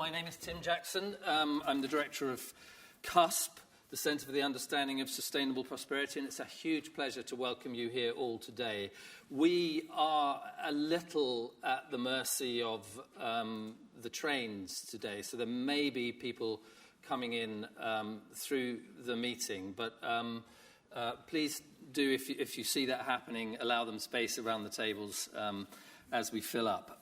My name is Tim Jackson. I'm the director of CUSP, the Centre for the Understanding of Sustainable Prosperity, and it's a huge pleasure to welcome you here all today. We are a little at the mercy of the trains today, so there may be people coming in through the meeting, but please do, if you see that happening, allow them space around the tables as we fill up.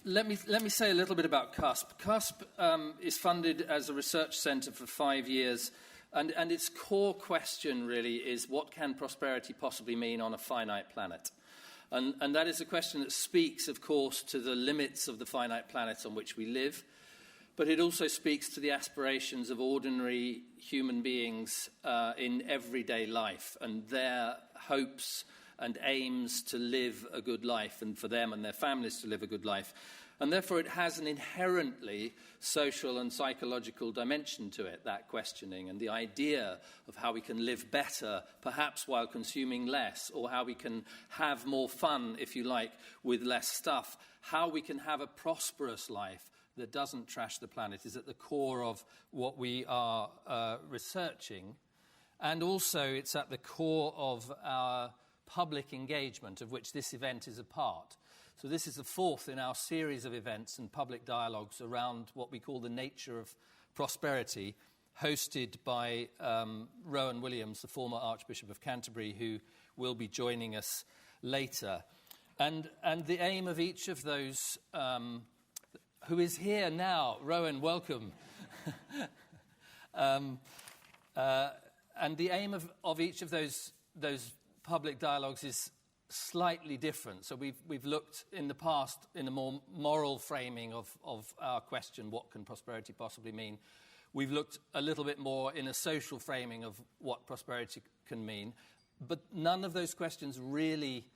Let me say a little bit about CUSP. CUSP is funded as a research centre for 5 years, and its core question really is, what can prosperity possibly mean on a finite planet? And that is a question that speaks, of course, to the limits of the finite planet on which we live, but it also speaks to the aspirations of ordinary human beings in everyday life and their hopes and aims to live a good life, and for them and their families to live a good life. And therefore it has an inherently social and psychological dimension to it, that questioning, and the idea of how we can live better, perhaps while consuming less, or how we can have more fun, if you like, with less stuff. How we can have a prosperous life that doesn't trash the planet is at the core of what we are researching. And also it's at the core of our public engagement, of which this event is a part. So this is the fourth in our series of events and public dialogues around what we call the nature of prosperity, hosted by Rowan Williams, the former Archbishop of Canterbury, who will be joining us later. And the aim of each of those, who is here now, Rowan, welcome. And the aim of each of those public dialogues is slightly different. So we've looked in the past in a more moral framing of our question, what can prosperity possibly mean? We've looked a little bit more in a social framing of what prosperity can mean. But none of those questions really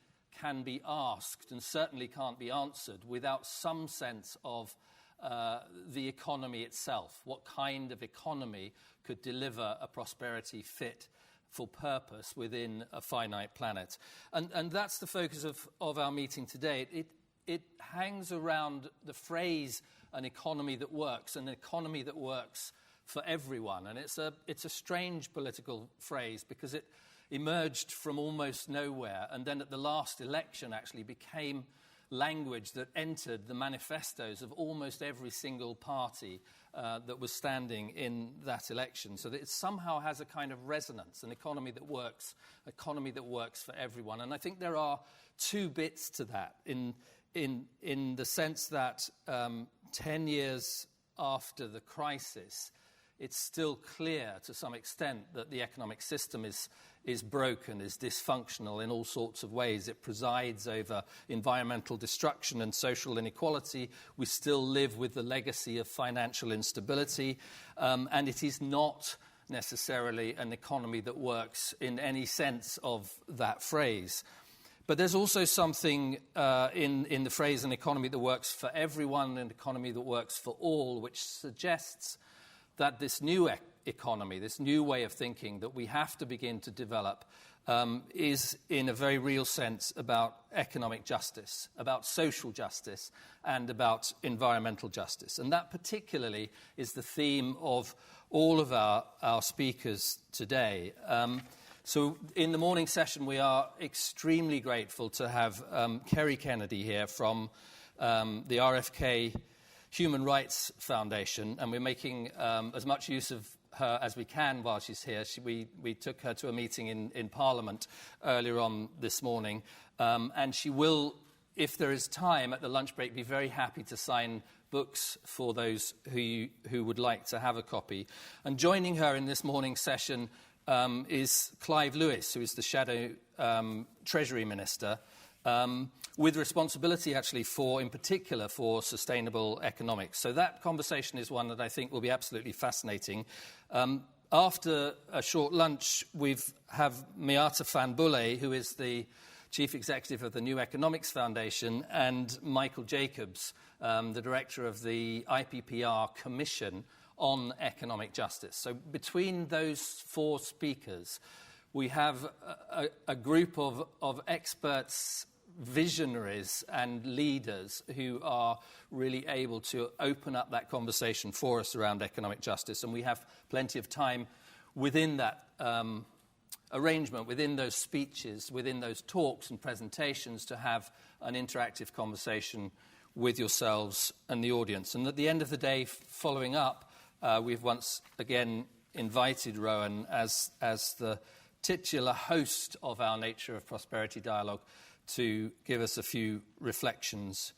can be asked and certainly can't be answered without some sense of the economy itself. What kind of economy could deliver a prosperity fit for purpose within a finite planet? And that's the focus of our meeting today. It hangs around the phrase, an economy that works for everyone. And it's a strange political phrase because it emerged from almost nowhere, and then at the last election actually became language that entered the manifestos of almost every single party that was standing in that election, so that it somehow has a kind of resonance, an economy that works for everyone. And I think there are two bits to that in the sense that 10 years after the crisis, it's still clear to some extent that the economic system is broken, is dysfunctional in all sorts of ways. It presides over environmental destruction and social inequality. We still live with the legacy of financial instability, and it is not necessarily an economy that works in any sense of that phrase. But there's also something in the phrase an economy that works for everyone, an economy that works for all, which suggests that this new economy, this new way of thinking that we have to begin to develop is in a very real sense about economic justice, about social justice, and about environmental justice. And that particularly is the theme of all of our speakers today. So in the morning session, we are extremely grateful to have Kerry Kennedy here from the RFK Human Rights Foundation, and we're making as much use of her as we can while she's here. We took her to a meeting in Parliament earlier on this morning, and she will, if there is time at the lunch break, be very happy to sign books for those who would like to have a copy. And joining her in this morning session is Clive Lewis, who is the Shadow Treasury Minister, with responsibility actually in particular for sustainable economics. So that conversation is one that I think will be absolutely fascinating. After a short lunch, we have Miatta Fahnbulleh, who is the Chief Executive of the New Economics Foundation, and Michael Jacobs, the Director of the IPPR Commission on Economic Justice. So between those four speakers, we have a group of experts visionaries and leaders who are really able to open up that conversation for us around economic justice. And we have plenty of time within that arrangement, within those speeches, within those talks and presentations, to have an interactive conversation with yourselves and the audience. And at the end of the day, following up, we've once again invited Rowan as the titular host of our Nature of Prosperity dialogue to give us a few reflections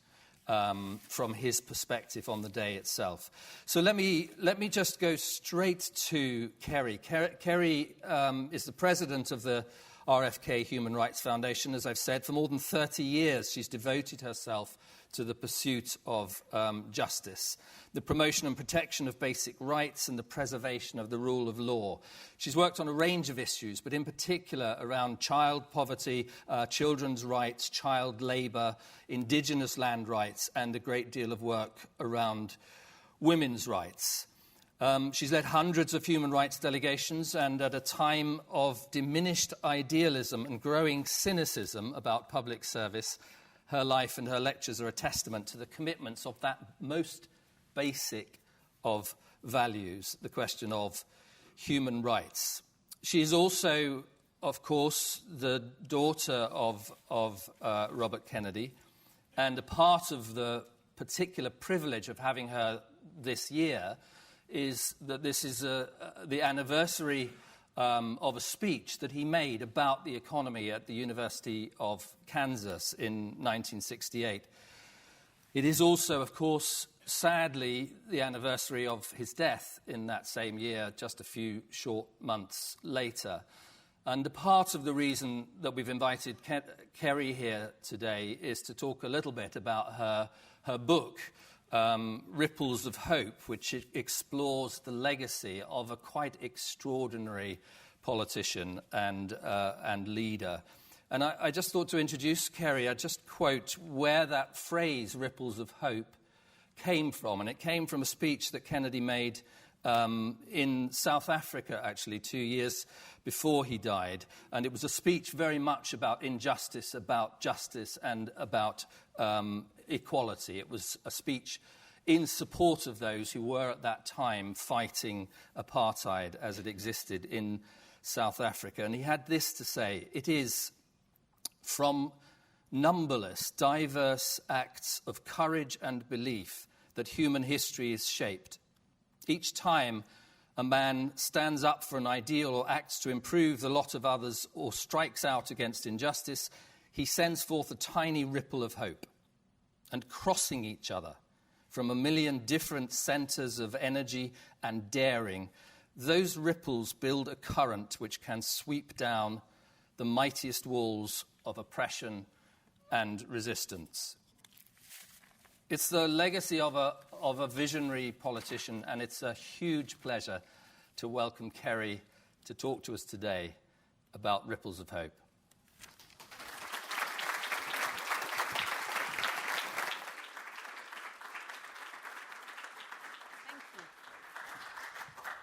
from his perspective on the day itself. So let me just go straight to Kerry. Kerry is the president of the RFK Human Rights Foundation. As I've said, for more than 30 years, she's devoted herself to the pursuit of justice, the promotion and protection of basic rights, and the preservation of the rule of law. She's worked on a range of issues, but in particular around child poverty, children's rights, child labour, indigenous land rights, and a great deal of work around women's rights. She's led hundreds of human rights delegations, and at a time of diminished idealism and growing cynicism about public service, her life and her lectures are a testament to the commitments of that most basic of values, the question of human rights. She is also, of course, the daughter of Robert Kennedy, and a part of the particular privilege of having her this year is that this is the anniversary of a speech that he made about the economy at the University of Kansas in 1968. It is also, of course, sadly, the anniversary of his death in that same year, just a few short months later. And a part of the reason that we've invited Kerry here today is to talk a little bit about her book, Ripples of Hope, which explores the legacy of a quite extraordinary politician and leader. And I just thought to introduce Kerry, I'd just quote where that phrase, ripples of hope, came from. And it came from a speech that Kennedy made in South Africa, actually, 2 years before he died. And it was a speech very much about injustice, about justice, and about equality. It was a speech in support of those who were at that time fighting apartheid as it existed in South Africa. And he had this to say: "It is from numberless, diverse acts of courage and belief that human history is shaped. Each time a man stands up for an ideal or acts to improve the lot of others or strikes out against injustice, he sends forth a tiny ripple of hope. And crossing each other from a million different centers of energy and daring, those ripples build a current which can sweep down the mightiest walls of oppression and resistance." It's the legacy of a visionary politician, and it's a huge pleasure to welcome Kerry to talk to us today about Ripples of Hope.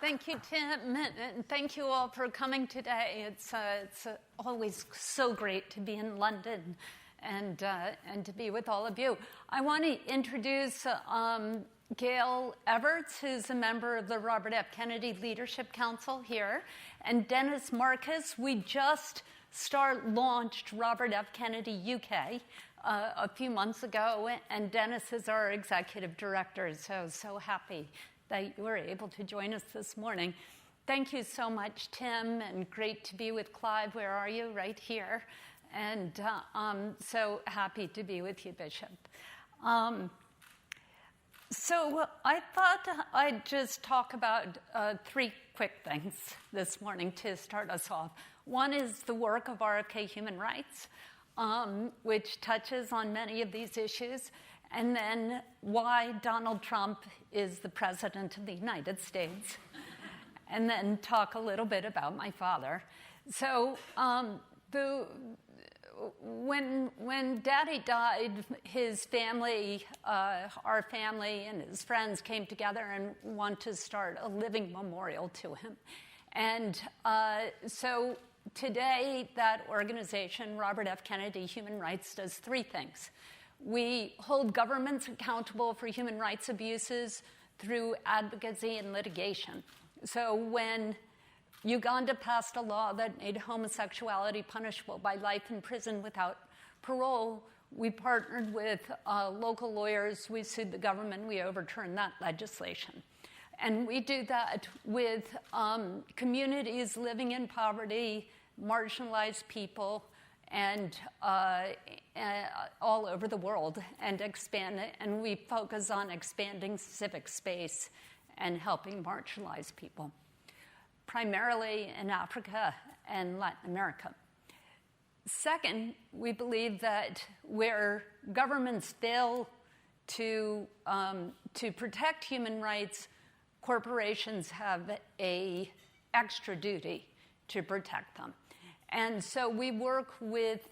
Thank you, Tim, and thank you all for coming today. It's always so great to be in London and to be with all of you. I want to introduce Gail Everts, who's a member of the Robert F. Kennedy Leadership Council here, and Dennis Marcus. We just launched Robert F. Kennedy UK a few months ago, and Dennis is our executive director, so happy that you were able to join us this morning. Thank you so much, Tim, and great to be with Clive. Where are you? Right here. And so happy to be with you, Bishop. So I thought I'd just talk about three quick things this morning to start us off. One is the work of RFK Human Rights, which touches on many of these issues, and then why Donald Trump is the President of the United States, and then talk a little bit about my father. So when Daddy died, his family, our family and his friends came together and wanted to start a living memorial to him. And so today, that organization, Robert F. Kennedy Human Rights, does three things. We hold governments accountable for human rights abuses through advocacy and litigation. So when Uganda passed a law that made homosexuality punishable by life in prison without parole, we partnered with local lawyers. We sued the government. We overturned that legislation. And we do that with communities living in poverty, marginalized people, and all over the world, and expand it. And we focus on expanding civic space and helping marginalized people, primarily in Africa and Latin America. Second, we believe that where governments fail to protect human rights, corporations have an extra duty to protect them. And so we work with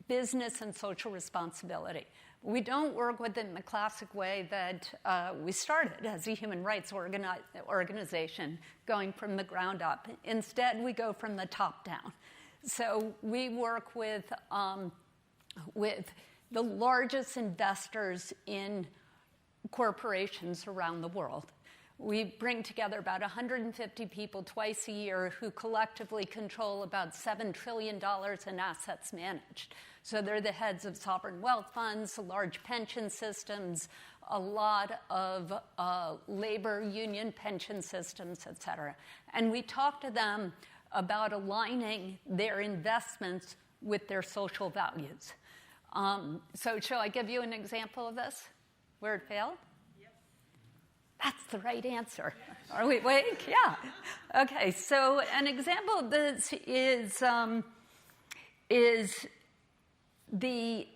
business and social responsibility. We don't work with it in the classic way that we started as a human rights organization, going from the ground up. Instead, we go from the top down. So we work with the largest investors in corporations around the world. We bring together about 150 people twice a year who collectively control about $7 trillion in assets managed. So they're the heads of sovereign wealth funds, large pension systems, a lot of labor union pension systems, et cetera. And we talk to them about aligning their investments with their social values. So shall I give you an example of this, where it failed? That's the right answer. Are we awake? Yeah. Okay, so an example of this is the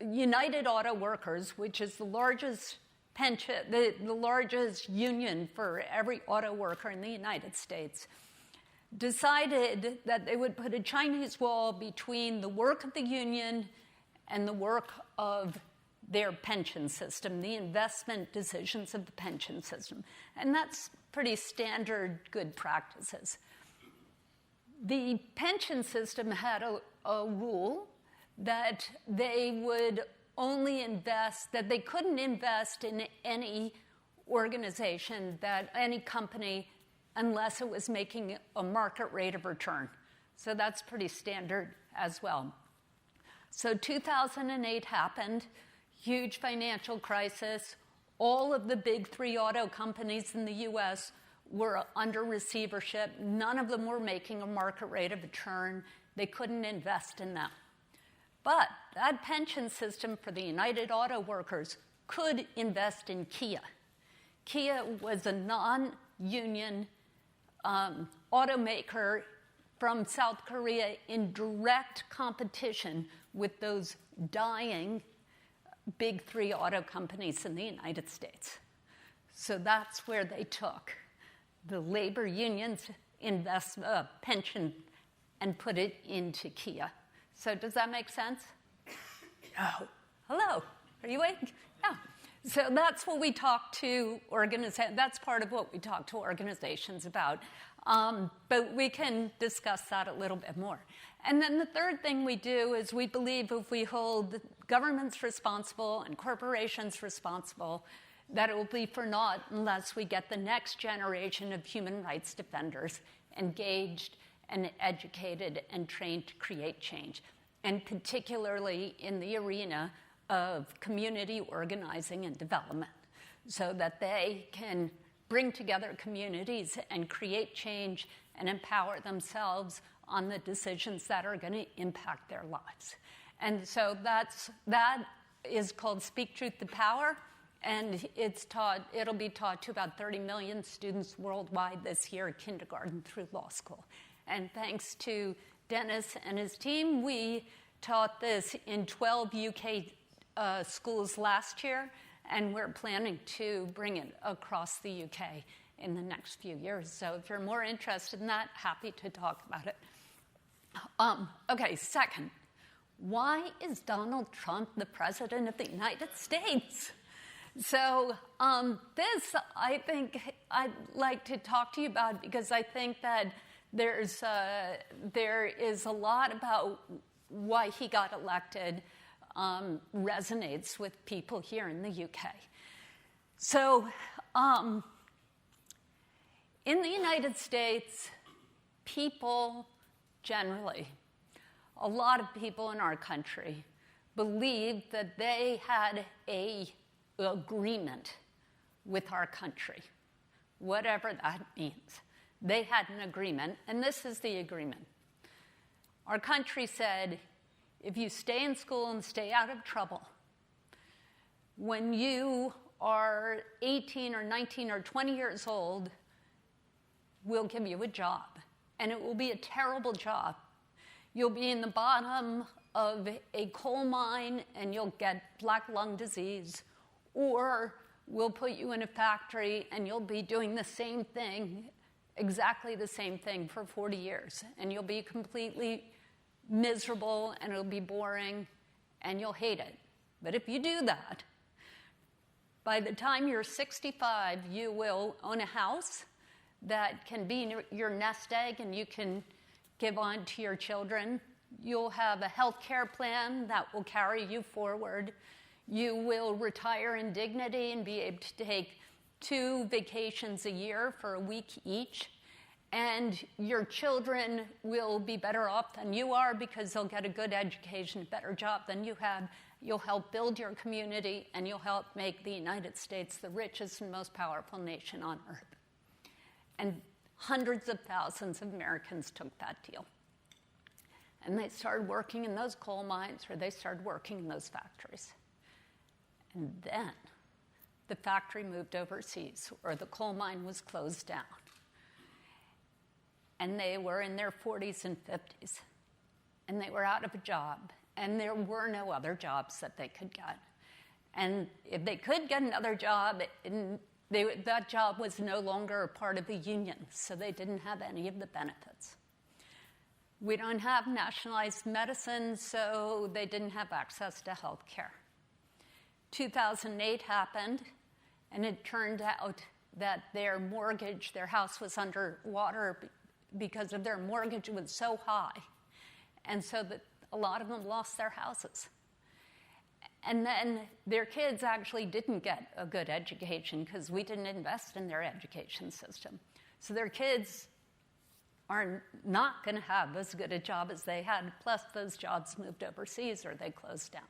United Auto Workers, which is the largest pension, the largest union for every auto worker in the United States, decided that they would put a Chinese wall between the work of the union and the work of their pension system, the investment decisions of the pension system. And that's pretty standard good practices. The pension system had a rule that they would only invest, that they couldn't invest in any organization, any company, unless it was making a market rate of return. So that's pretty standard as well. So 2008 happened. Huge financial crisis. All of the big three auto companies in the US were under receivership. None of them were making a market rate of return. They couldn't invest in them. But that pension system for the United Auto Workers could invest in Kia. Kia was a non-union automaker from South Korea in direct competition with those dying big three auto companies in the United States. So that's where they took the labor union's pension and put it into Kia. So does that make sense? Oh, hello. Are you awake? Yeah. So that's what we talk to that's part of what we talk to organizations about. But we can discuss that a little bit more. And then the third thing we do is we believe if we hold governments responsible and corporations responsible, that it will be for naught unless we get the next generation of human rights defenders engaged and educated and trained to create change, and particularly in the arena of community organizing and development, so that they can bring together communities and create change and empower themselves on the decisions that are going to impact their lives. And so that is called Speak Truth to Power, and it'll be taught to about 30 million students worldwide this year, kindergarten through law school. And thanks to Dennis and his team, we taught this in 12 UK schools last year, and we're planning to bring it across the UK in the next few years. So if you're more interested in that, happy to talk about it. Okay, second, why is Donald Trump the president of the United States? So this, I think, I'd like to talk to you about because I think that there is a lot about why he got elected resonates with people here in the UK. So in the United States, people generally, a lot of people in our country, believed that they had an agreement with our country, whatever that means. They had an agreement, and this is the agreement. Our country said, if you stay in school and stay out of trouble, when you are 18 or 19 or 20 years old, we'll give you a job. And it will be a terrible job. You'll be in the bottom of a coal mine and you'll get black lung disease, or we'll put you in a factory and you'll be doing the same thing, exactly the same thing for 40 years. And you'll be completely miserable and it'll be boring and you'll hate it. But if you do that, by the time you're 65, you will own a house that can be your nest egg and you can give on to your children. You'll have a health care plan that will carry you forward. You will retire in dignity and be able to take 2 vacations a year for a week each. And your children will be better off than you are because they'll get a good education, a better job than you have. You'll help build your community, and you'll help make the United States the richest and most powerful nation on earth. And hundreds of thousands of Americans took that deal. And they started working in those coal mines, or they started working in those factories. And then the factory moved overseas, or the coal mine was closed down. And they were in their 40s and 50s, and they were out of a job, and there were no other jobs that they could get. And if they could get another job, that job was no longer a part of the union, so they didn't have any of the benefits. We don't have nationalized medicine, so they didn't have access to health care. 2008 happened, and it turned out that their mortgage, their house was underwater because of their mortgage was so high, and so that a lot of them lost their houses. And then their kids actually didn't get a good education because we didn't invest in their education system. So their kids are not going to have as good a job as they had, plus those jobs moved overseas or they closed down.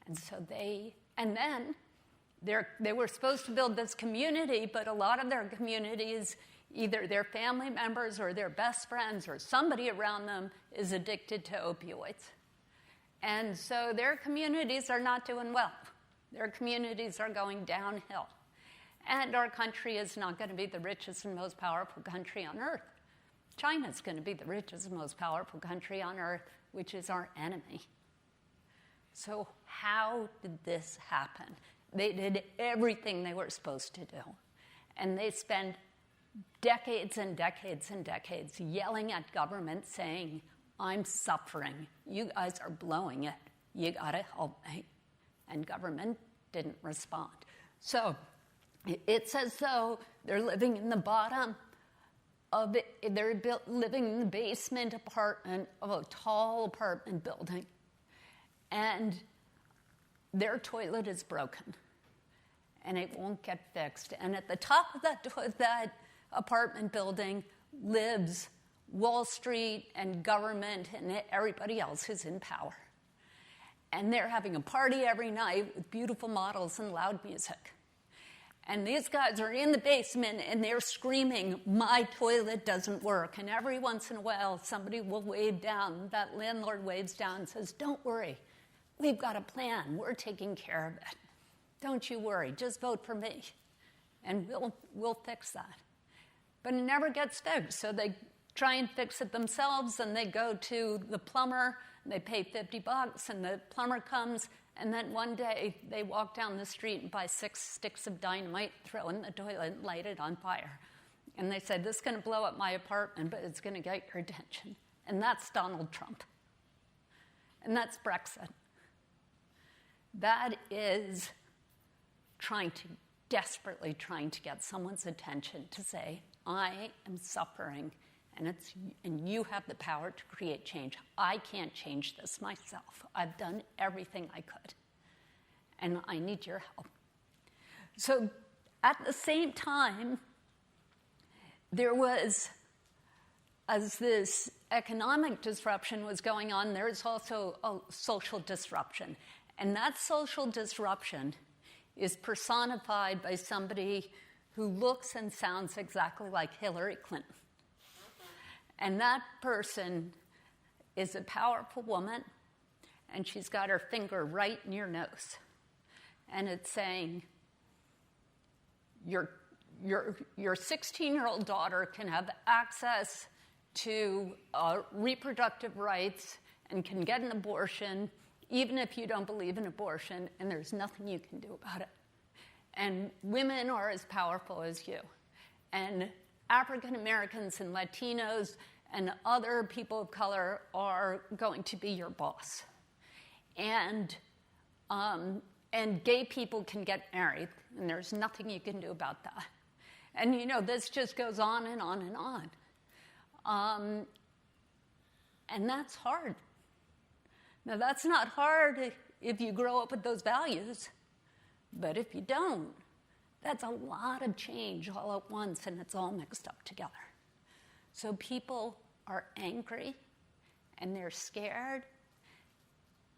And so they were supposed to build this community, but a lot of their communities, either their family members or their best friends or somebody around them is addicted to opioids. And so their communities are not doing well. Their communities are going downhill. And our country is not going to be the richest and most powerful country on earth. China's going to be the richest and most powerful country on earth, which is our enemy. So how did this happen? They did everything they were supposed to do. And they spent decades and decades and decades yelling at government saying, I'm suffering. You guys are blowing it. You got to help me. And government didn't respond. So it's as though they're living in the bottom of it. They're living in the basement apartment of a tall apartment building. And their toilet is broken. And it won't get fixed. And at the top of that apartment building lives Wall Street and government and everybody else who's in power. And they're having a party every night with beautiful models and loud music. And these guys are in the basement and they're screaming, my toilet doesn't work. And every once in a while, somebody will wave down, that landlord waves down and says, don't worry, we've got a plan. We're taking care of it. Don't you worry, just vote for me. And we'll fix that. But it never gets fixed, so they try and fix it themselves, and they go to the plumber, and they pay $50, and the plumber comes, and then one day they walk down the street and buy 6 sticks of dynamite, throw in the toilet, and light it on fire. And they say, this is going to blow up my apartment, but it's going to get your attention. And that's Donald Trump. And that's Brexit. That is desperately trying to get someone's attention to say, I am suffering, and you have the power to create change. I can't change this myself. I've done everything I could, and I need your help. So at the same time, there was, as this economic disruption was going on, there was also a social disruption. And that social disruption is personified by somebody who looks and sounds exactly like Hillary Clinton. And that person is a powerful woman, and she's got her finger right in your nose. And it's saying, your 16-year-old daughter can have access to reproductive rights and can get an abortion, even if you don't believe in abortion, and there's nothing you can do about it. And women are as powerful as you. And African Americans and Latinos and other people of color are going to be your boss. And gay people can get married, and there's nothing you can do about that. And, this just goes on and on and on. And that's hard. Now, that's not hard if you grow up with those values. But if you don't, that's a lot of change all at once, and it's all mixed up together. So people are angry, and they're scared,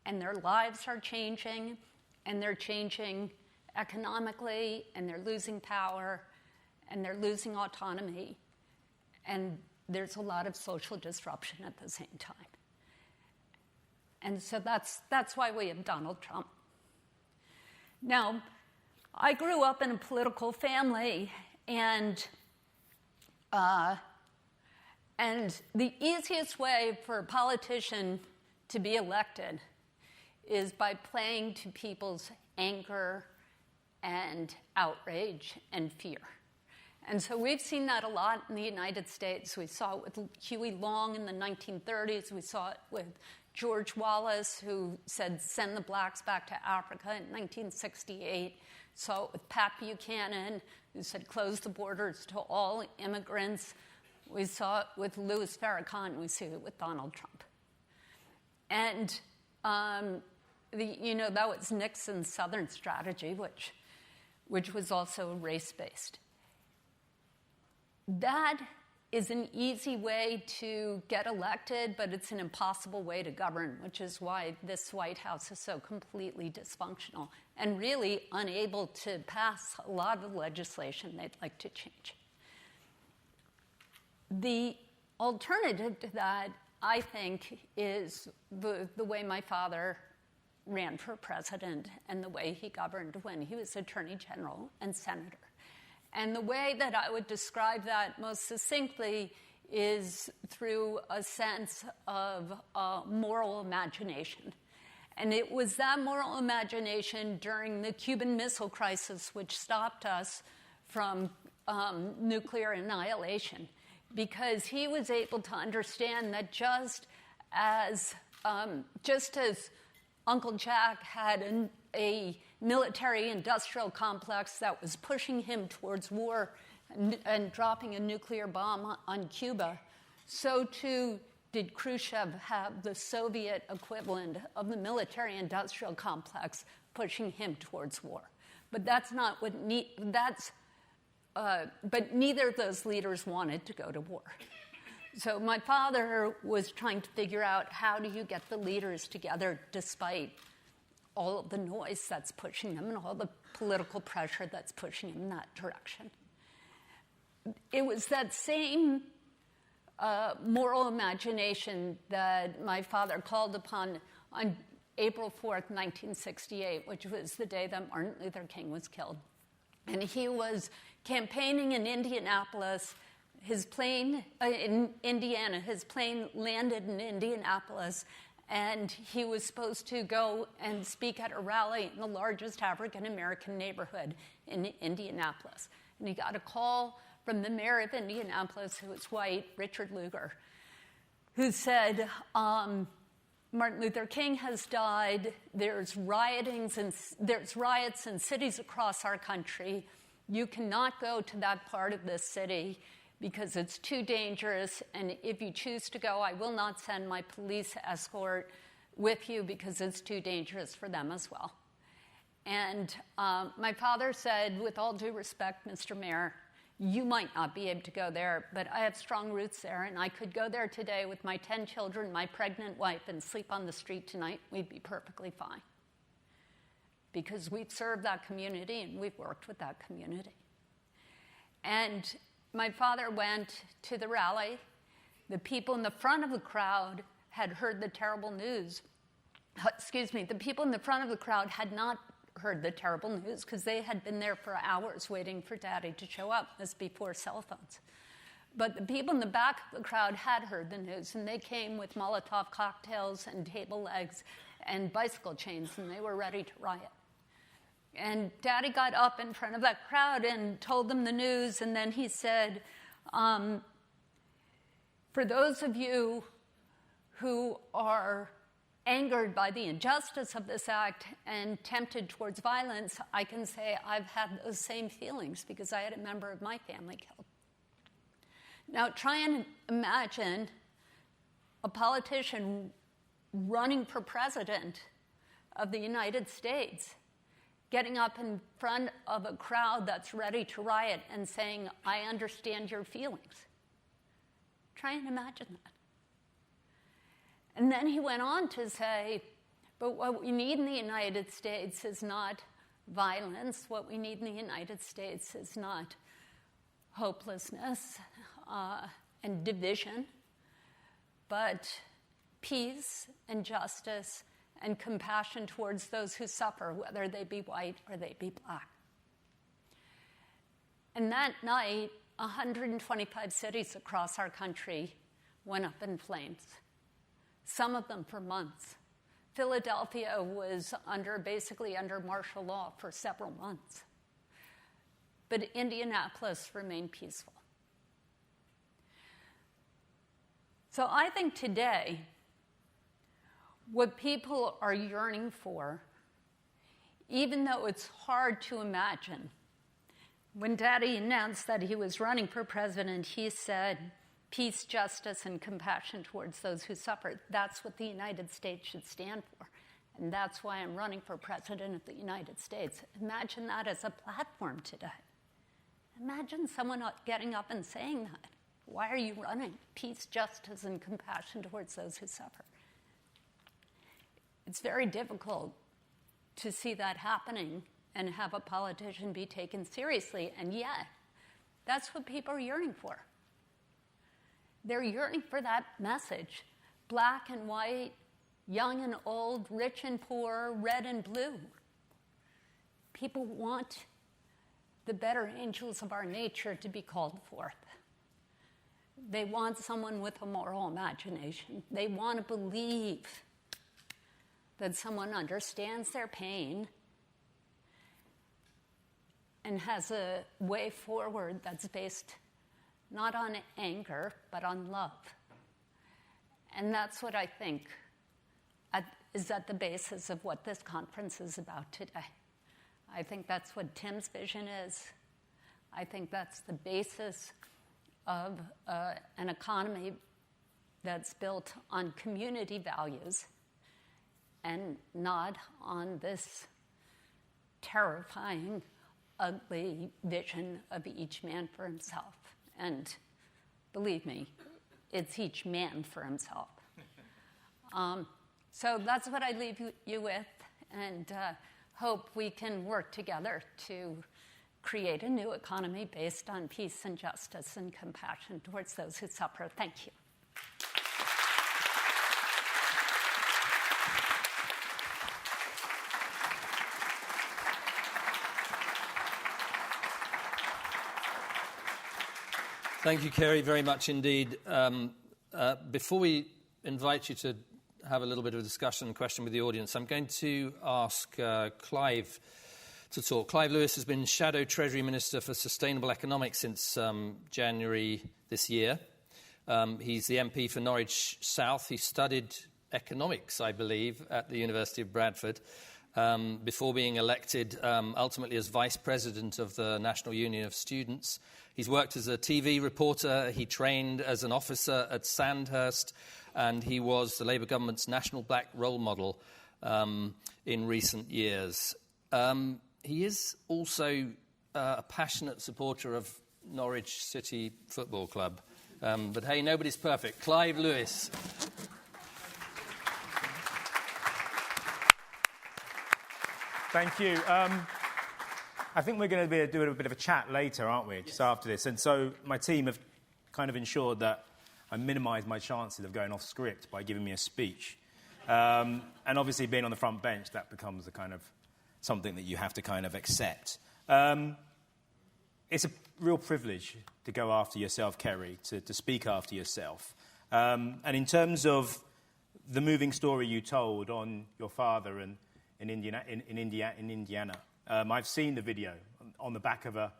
and their lives are changing, and they're changing economically, and they're losing power, and they're losing autonomy, and there's a lot of social disruption at the same time. And so that's why we have Donald Trump. Now, I grew up in a political family, and the easiest way for a politician to be elected is by playing to people's anger and outrage and fear. And so we've seen that a lot in the United States. We saw it with Huey Long in the 1930s. We saw it with George Wallace, who said, send the blacks back to Africa in 1968. Saw it with Pat Buchanan, who said, close the borders to all immigrants. We saw it with Louis Farrakhan. We see it with Donald Trump. And, that was Nixon's Southern strategy, which was also race-based. That is an easy way to get elected, but it's an impossible way to govern, which is why this White House is so completely dysfunctional and really unable to pass a lot of legislation they'd like to change. The alternative to that, I think, is the way my father ran for president and the way he governed when he was Attorney General and Senator. And the way that I would describe that most succinctly is through a sense of moral imagination. And it was that moral imagination during the Cuban Missile Crisis which stopped us from nuclear annihilation, because he was able to understand that just as Uncle Jack had a military-industrial complex that was pushing him towards war and dropping a nuclear bomb on Cuba, so too did Khrushchev have the Soviet equivalent of the military-industrial complex pushing him towards war. But that's not what but neither of those leaders wanted to go to war. So my father was trying to figure out, how do you get the leaders together despite all of the noise that's pushing them and all the political pressure that's pushing them in that direction? It was that same moral imagination that my father called upon on April 4th, 1968, which was the day that Martin Luther King was killed. And he was campaigning in Indianapolis. His plane, in Indiana, his plane landed in Indianapolis, and he was supposed to go and speak at a rally in the largest African-American neighborhood in Indianapolis. And he got a call from the mayor of Indianapolis, who was white, Richard Lugar, who said, Martin Luther King has died. There's riots in cities across our country. You cannot go to that part of the city. because it's too dangerous, and if you choose to go, I will not send my police escort with you because it's too dangerous for them as well. And my father said, with all due respect, Mr. Mayor, you might not be able to go there, but I have strong roots there, and I could go there today with my 10 children, my pregnant wife, and sleep on the street tonight. We'd be perfectly fine. Because we've served that community, and we've worked with that community. And my father went to the rally. The people in the front of the crowd had heard the terrible news. The people in the front of the crowd had not heard the terrible news because they had been there for hours waiting for Daddy to show up. This before cell phones. But the people in the back of the crowd had heard the news, and they came with Molotov cocktails and table legs and bicycle chains, and they were ready to riot. And Daddy got up in front of that crowd and told them the news, and then he said, for those of you who are angered by the injustice of this act and tempted towards violence, I can say I've had those same feelings because I had a member of my family killed. Now try and imagine a politician running for president of the United States getting up in front of a crowd that's ready to riot and saying, I understand your feelings. Try and imagine that. And then he went on to say, but what we need in the United States is not violence. What we need in the United States is not hopelessness and division, but peace and justice and compassion towards those who suffer, whether they be white or they be black. And that night, 125 cities across our country went up in flames, some of them for months. Philadelphia was basically under martial law for several months. But Indianapolis remained peaceful. So I think today, what people are yearning for, even though it's hard to imagine, when Daddy announced that he was running for president, he said, peace, justice, and compassion towards those who suffer. That's what the United States should stand for. And that's why I'm running for president of the United States. Imagine that as a platform today. Imagine someone getting up and saying that. Why are you running? Peace, justice, and compassion towards those who suffer. It's very difficult to see that happening and have a politician be taken seriously, and yet that's what people are yearning for. They're yearning for that message, black and white, young and old, rich and poor, red and blue. People want the better angels of our nature to be called forth. They want someone with a moral imagination. They want to believe that someone understands their pain and has a way forward that's based not on anger, but on love. And that's what I think is at the basis of what this conference is about today. I think that's what Tim's vision is. I think that's the basis of an economy that's built on community values and not on this terrifying, ugly vision of each man for himself. And believe me, it's each man for himself. So that's what I leave you with, and hope we can work together to create a new economy based on peace and justice and compassion towards those who suffer. Thank you. Thank you, Kerry, very much indeed. Before we invite you to have a little bit of a discussion and question with the audience, I'm going to ask Clive to talk. Clive Lewis has been Shadow Treasury Minister for Sustainable Economics since January this year. He's the MP for Norwich South. He studied economics, I believe, at the University of Bradford. before being elected ultimately as Vice President of the National Union of Students. He's worked as a TV reporter, he trained as an officer at Sandhurst, and he was the Labour government's national black role model in recent years. He is also a passionate supporter of Norwich City Football Club. But hey, nobody's perfect. Clive Lewis. Thank you. I think we're going to be doing a bit of a chat later, aren't we, just after this? And so my team have kind of ensured that I minimise my chances of going off script by giving me a speech. And obviously, being on the front bench, that becomes a kind of something that you have to kind of accept. It's a real privilege to go after yourself, Kerry, to speak after yourself. And in terms of the moving story you told on your father in Indiana, I've seen the video on the back of a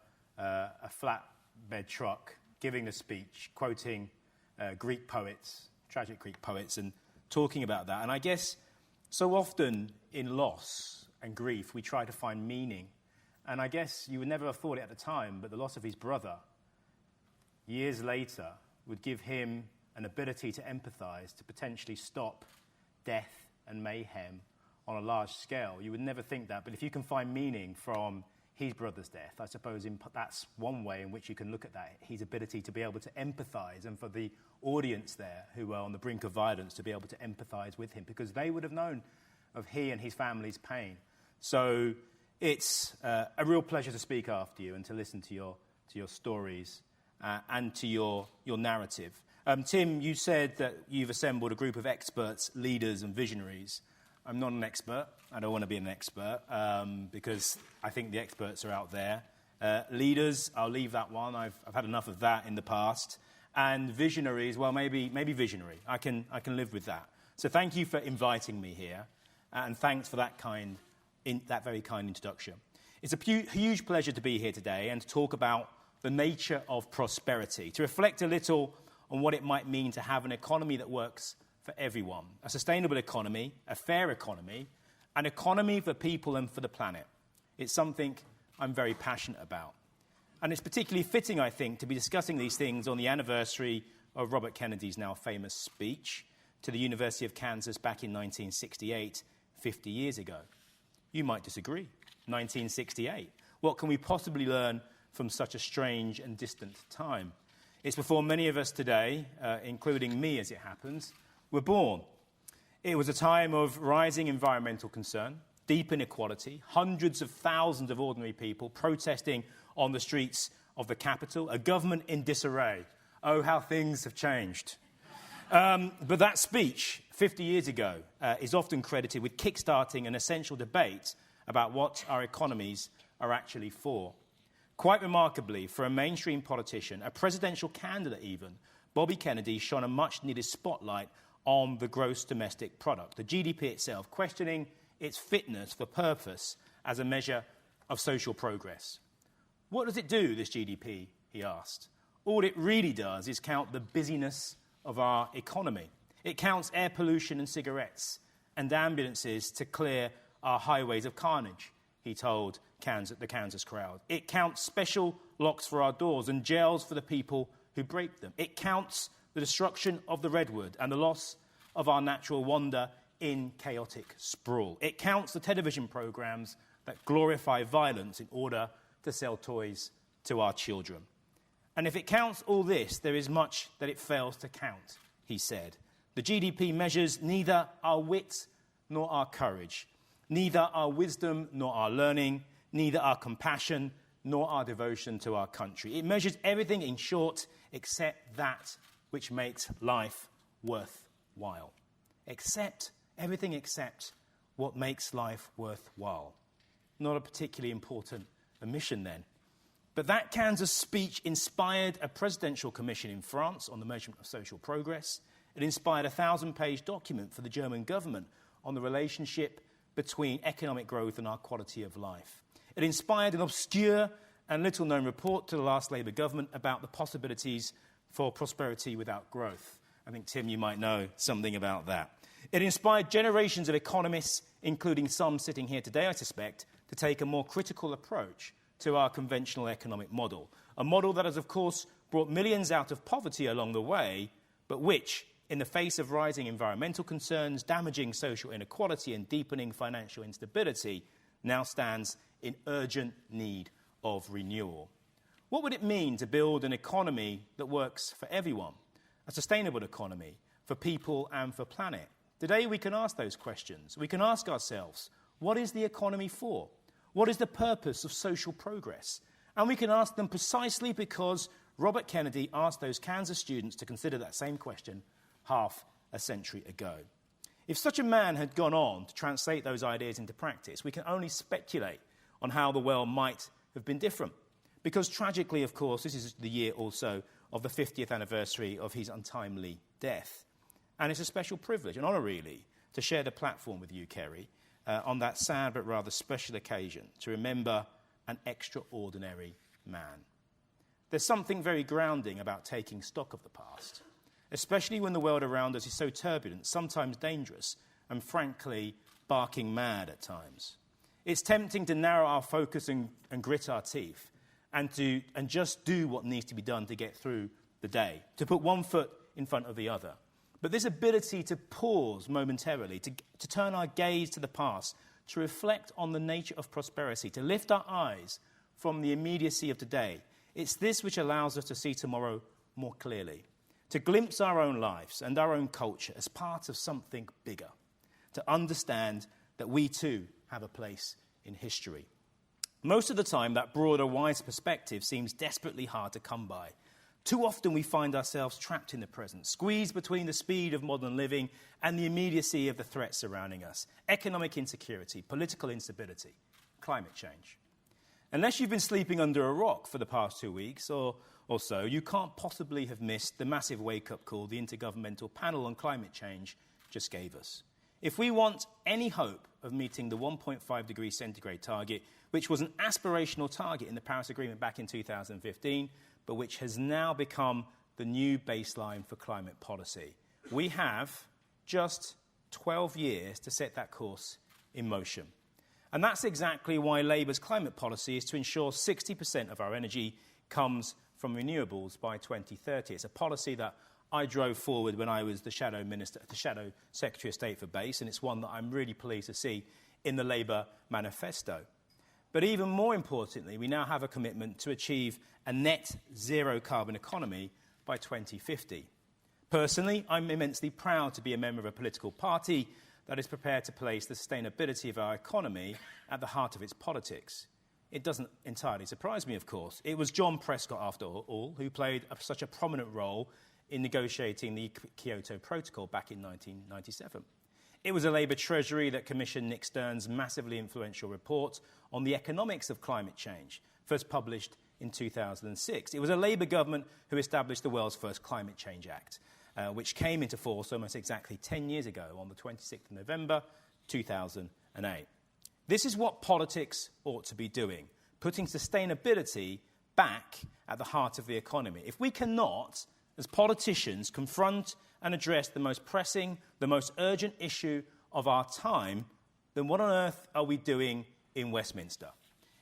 flatbed truck giving the speech, quoting Greek poets, tragic Greek poets, and talking about that. And I guess so often in loss and grief, we try to find meaning. And I guess you would never have thought it at the time, but the loss of his brother, years later, would give him an ability to empathise, to potentially stop death and mayhem on a large scale. You would never think that, but if you can find meaning from his brother's death, I suppose that's one way in which you can look at that, his ability to be able to empathise, and for the audience there who were on the brink of violence to be able to empathise with him, because they would have known of he and his family's pain. So it's a real pleasure to speak after you and to listen to your stories and to your narrative. Tim, you said that you've assembled a group of experts, leaders and visionaries. I'm not an expert. I don't want to be an expert because I think the experts are out there. Leaders, I'll leave that one. I've had enough of that in the past. And visionaries, well, maybe visionary. I can live with that. So thank you for inviting me here, and thanks for that very kind introduction. It's a huge pleasure to be here today and to talk about the nature of prosperity, to reflect a little on what it might mean to have an economy that works for everyone, a sustainable economy, a fair economy, an economy for people and for the planet. It's something I'm very passionate about. And it's particularly fitting, I think, to be discussing these things on the anniversary of Robert Kennedy's now famous speech to the University of Kansas back in 1968, 50 years ago. You might disagree. 1968. What can we possibly learn from such a strange and distant time? It's before many of us today, including me as it happens, were born. It was a time of rising environmental concern, deep inequality, hundreds of thousands of ordinary people protesting on the streets of the capital, a government in disarray. Oh, how things have changed. But that speech, 50 years ago, is often credited with kickstarting an essential debate about what our economies are actually for. Quite remarkably, for a mainstream politician, a presidential candidate even, Bobby Kennedy shone a much-needed spotlight on the gross domestic product, the GDP itself, questioning its fitness for purpose as a measure of social progress. What does it do, this GDP, he asked. All it really does is count the busyness of our economy. It counts air pollution and cigarettes and ambulances to clear our highways of carnage, he told the Kansas crowd. It counts special locks for our doors and jails for the people who break them. It counts the destruction of the redwood and the loss of our natural wonder in chaotic sprawl. It counts the television programs that glorify violence in order to sell toys to our children. And if it counts all this, there is much that it fails to count, he said. The GDP measures neither our wit nor our courage, neither our wisdom nor our learning, neither our compassion nor our devotion to our country. It measures everything, in short, except that which makes life worthwhile. Everything except what makes life worthwhile. Not a particularly important omission then. But that Kansas speech inspired a presidential commission in France on the measurement of social progress. It inspired a 1,000-page document for the German government on the relationship between economic growth and our quality of life. It inspired an obscure and little-known report to the last Labour government about the possibilities for prosperity without growth. I think, Tim, you might know something about that. It inspired generations of economists, including some sitting here today, I suspect, to take a more critical approach to our conventional economic model, a model that has, of course, brought millions out of poverty along the way, but which, in the face of rising environmental concerns, damaging social inequality and deepening financial instability, now stands in urgent need of renewal. What would it mean to build an economy that works for everyone, a sustainable economy for people and for planet? Today we can ask those questions. We can ask ourselves, what is the economy for? What is the purpose of social progress? And we can ask them precisely because Robert Kennedy asked those Kansas students to consider that same question half a century ago. If such a man had gone on to translate those ideas into practice, we can only speculate on how the world might have been different. Because tragically, of course, this is the year also of the 50th anniversary of his untimely death. And it's a special privilege, an honour really, to share the platform with you, Kerry, on that sad but rather special occasion to remember an extraordinary man. There's something very grounding about taking stock of the past, especially when the world around us is so turbulent, sometimes dangerous, and frankly, barking mad at times. It's tempting to narrow our focus and grit our teeth and just do what needs to be done to get through the day, to put one foot in front of the other. But this ability to pause momentarily, to turn our gaze to the past, to reflect on the nature of prosperity, to lift our eyes from the immediacy of today, it's this which allows us to see tomorrow more clearly, to glimpse our own lives and our own culture as part of something bigger, to understand that we too have a place in history. Most of the time, that broader, wise perspective seems desperately hard to come by. Too often we find ourselves trapped in the present, squeezed between the speed of modern living and the immediacy of the threats surrounding us, economic insecurity, political instability, climate change. Unless you've been sleeping under a rock for the past 2 weeks or so, you can't possibly have missed the massive wake-up call the Intergovernmental Panel on Climate Change just gave us. If we want any hope of meeting the 1.5 degrees centigrade target, which was an aspirational target in the Paris Agreement back in 2015, but which has now become the new baseline for climate policy, we have just 12 years to set that course in motion. And that's exactly why Labour's climate policy is to ensure 60% of our energy comes from renewables by 2030. It's a policy that I drove forward when I was the Shadow Minister, the Shadow Secretary of State for Base, and it's one that I'm really pleased to see in the Labour manifesto. But even more importantly, we now have a commitment to achieve a net zero carbon economy by 2050. Personally, I'm immensely proud to be a member of a political party that is prepared to place the sustainability of our economy at the heart of its politics. It doesn't entirely surprise me, of course. It was John Prescott, after all, who played such a prominent role in negotiating the Kyoto Protocol back in 1997. It was a Labour Treasury that commissioned Nick Stern's massively influential report on the economics of climate change, first published in 2006. It was a Labour government who established the world's first Climate Change Act, which came into force almost exactly 10 years ago on the 26th of November 2008. This is what politics ought to be doing, putting sustainability back at the heart of the economy. If we cannot, as politicians, confront and address the most pressing, the most urgent issue of our time, then what on earth are we doing in Westminster?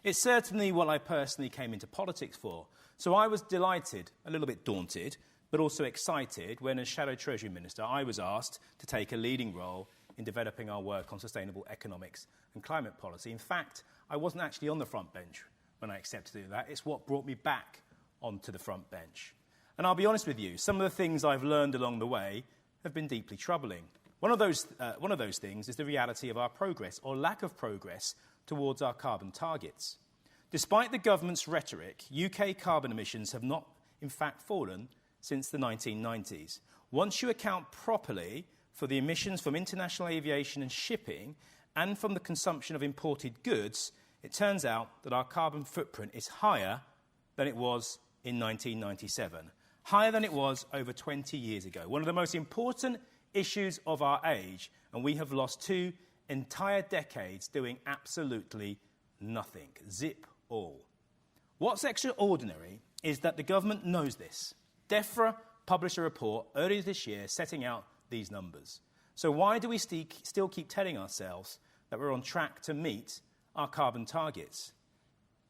It's certainly what I personally came into politics for. So I was delighted, a little bit daunted, but also excited when, as Shadow Treasury Minister, I was asked to take a leading role in developing our work on sustainable economics and climate policy. In fact, I wasn't actually on the front bench when I accepted to do that. It's what brought me back onto the front bench. And I'll be honest with you, some of the things I've learned along the way have been deeply troubling. One of those things is the reality of our progress, or lack of progress, towards our carbon targets. Despite the government's rhetoric, UK carbon emissions have not, in fact, fallen since the 1990s. Once you account properly for the emissions from international aviation and shipping and from the consumption of imported goods, it turns out that our carbon footprint is higher than it was in 1997, higher than it was over 20 years ago. One of the most important issues of our age, and we have lost 2 entire decades doing absolutely nothing. Zip all. What's extraordinary is that the government knows this. DEFRA published a report earlier this year setting out these numbers. So why do we still keep telling ourselves that we're on track to meet our carbon targets?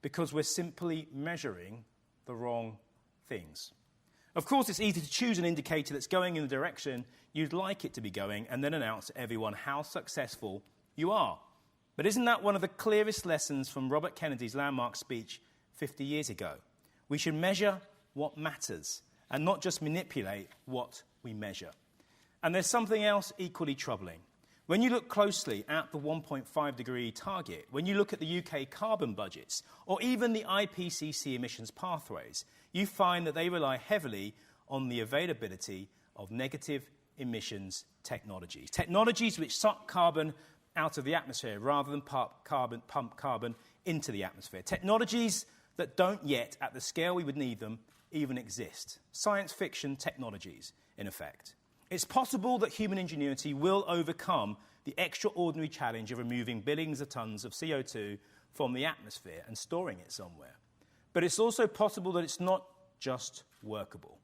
Because we're simply measuring the wrong things. Of course, it's easy to choose an indicator that's going in the direction you'd like it to be going and then announce to everyone how successful you are. But isn't that one of the clearest lessons from Robert Kennedy's landmark speech 50 years ago? We should measure what matters and not just manipulate what we measure. And there's something else equally troubling. When you look closely at the 1.5 degree target, when you look at the UK carbon budgets, or even the IPCC emissions pathways, you find that they rely heavily on the availability of negative emissions technologies. Technologies which suck carbon out of the atmosphere rather than pump carbon into the atmosphere. Technologies that don't yet, at the scale we would need them, even exist. Science fiction technologies, in effect. It's possible that human ingenuity will overcome the extraordinary challenge of removing billions of tons of CO2 from the atmosphere and storing it somewhere. But it's also possible that it's not just workable.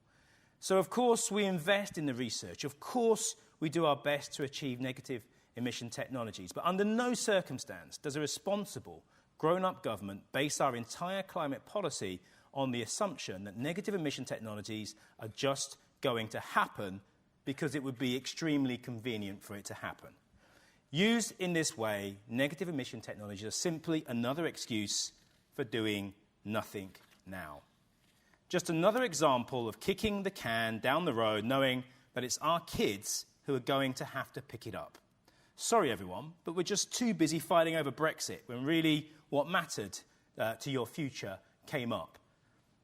So, of course, we invest in the research. Of course, we do our best to achieve negative emission technologies. But under no circumstance does a responsible, grown-up government base our entire climate policy on the assumption that negative emission technologies are just going to happen because it would be extremely convenient for it to happen. Used in this way, negative emission technologies are simply another excuse for doing nothing now. Just another example of kicking the can down the road, knowing that it's our kids who are going to have to pick it up. Sorry, everyone, but we're just too busy fighting over Brexit when really what mattered to your future came up.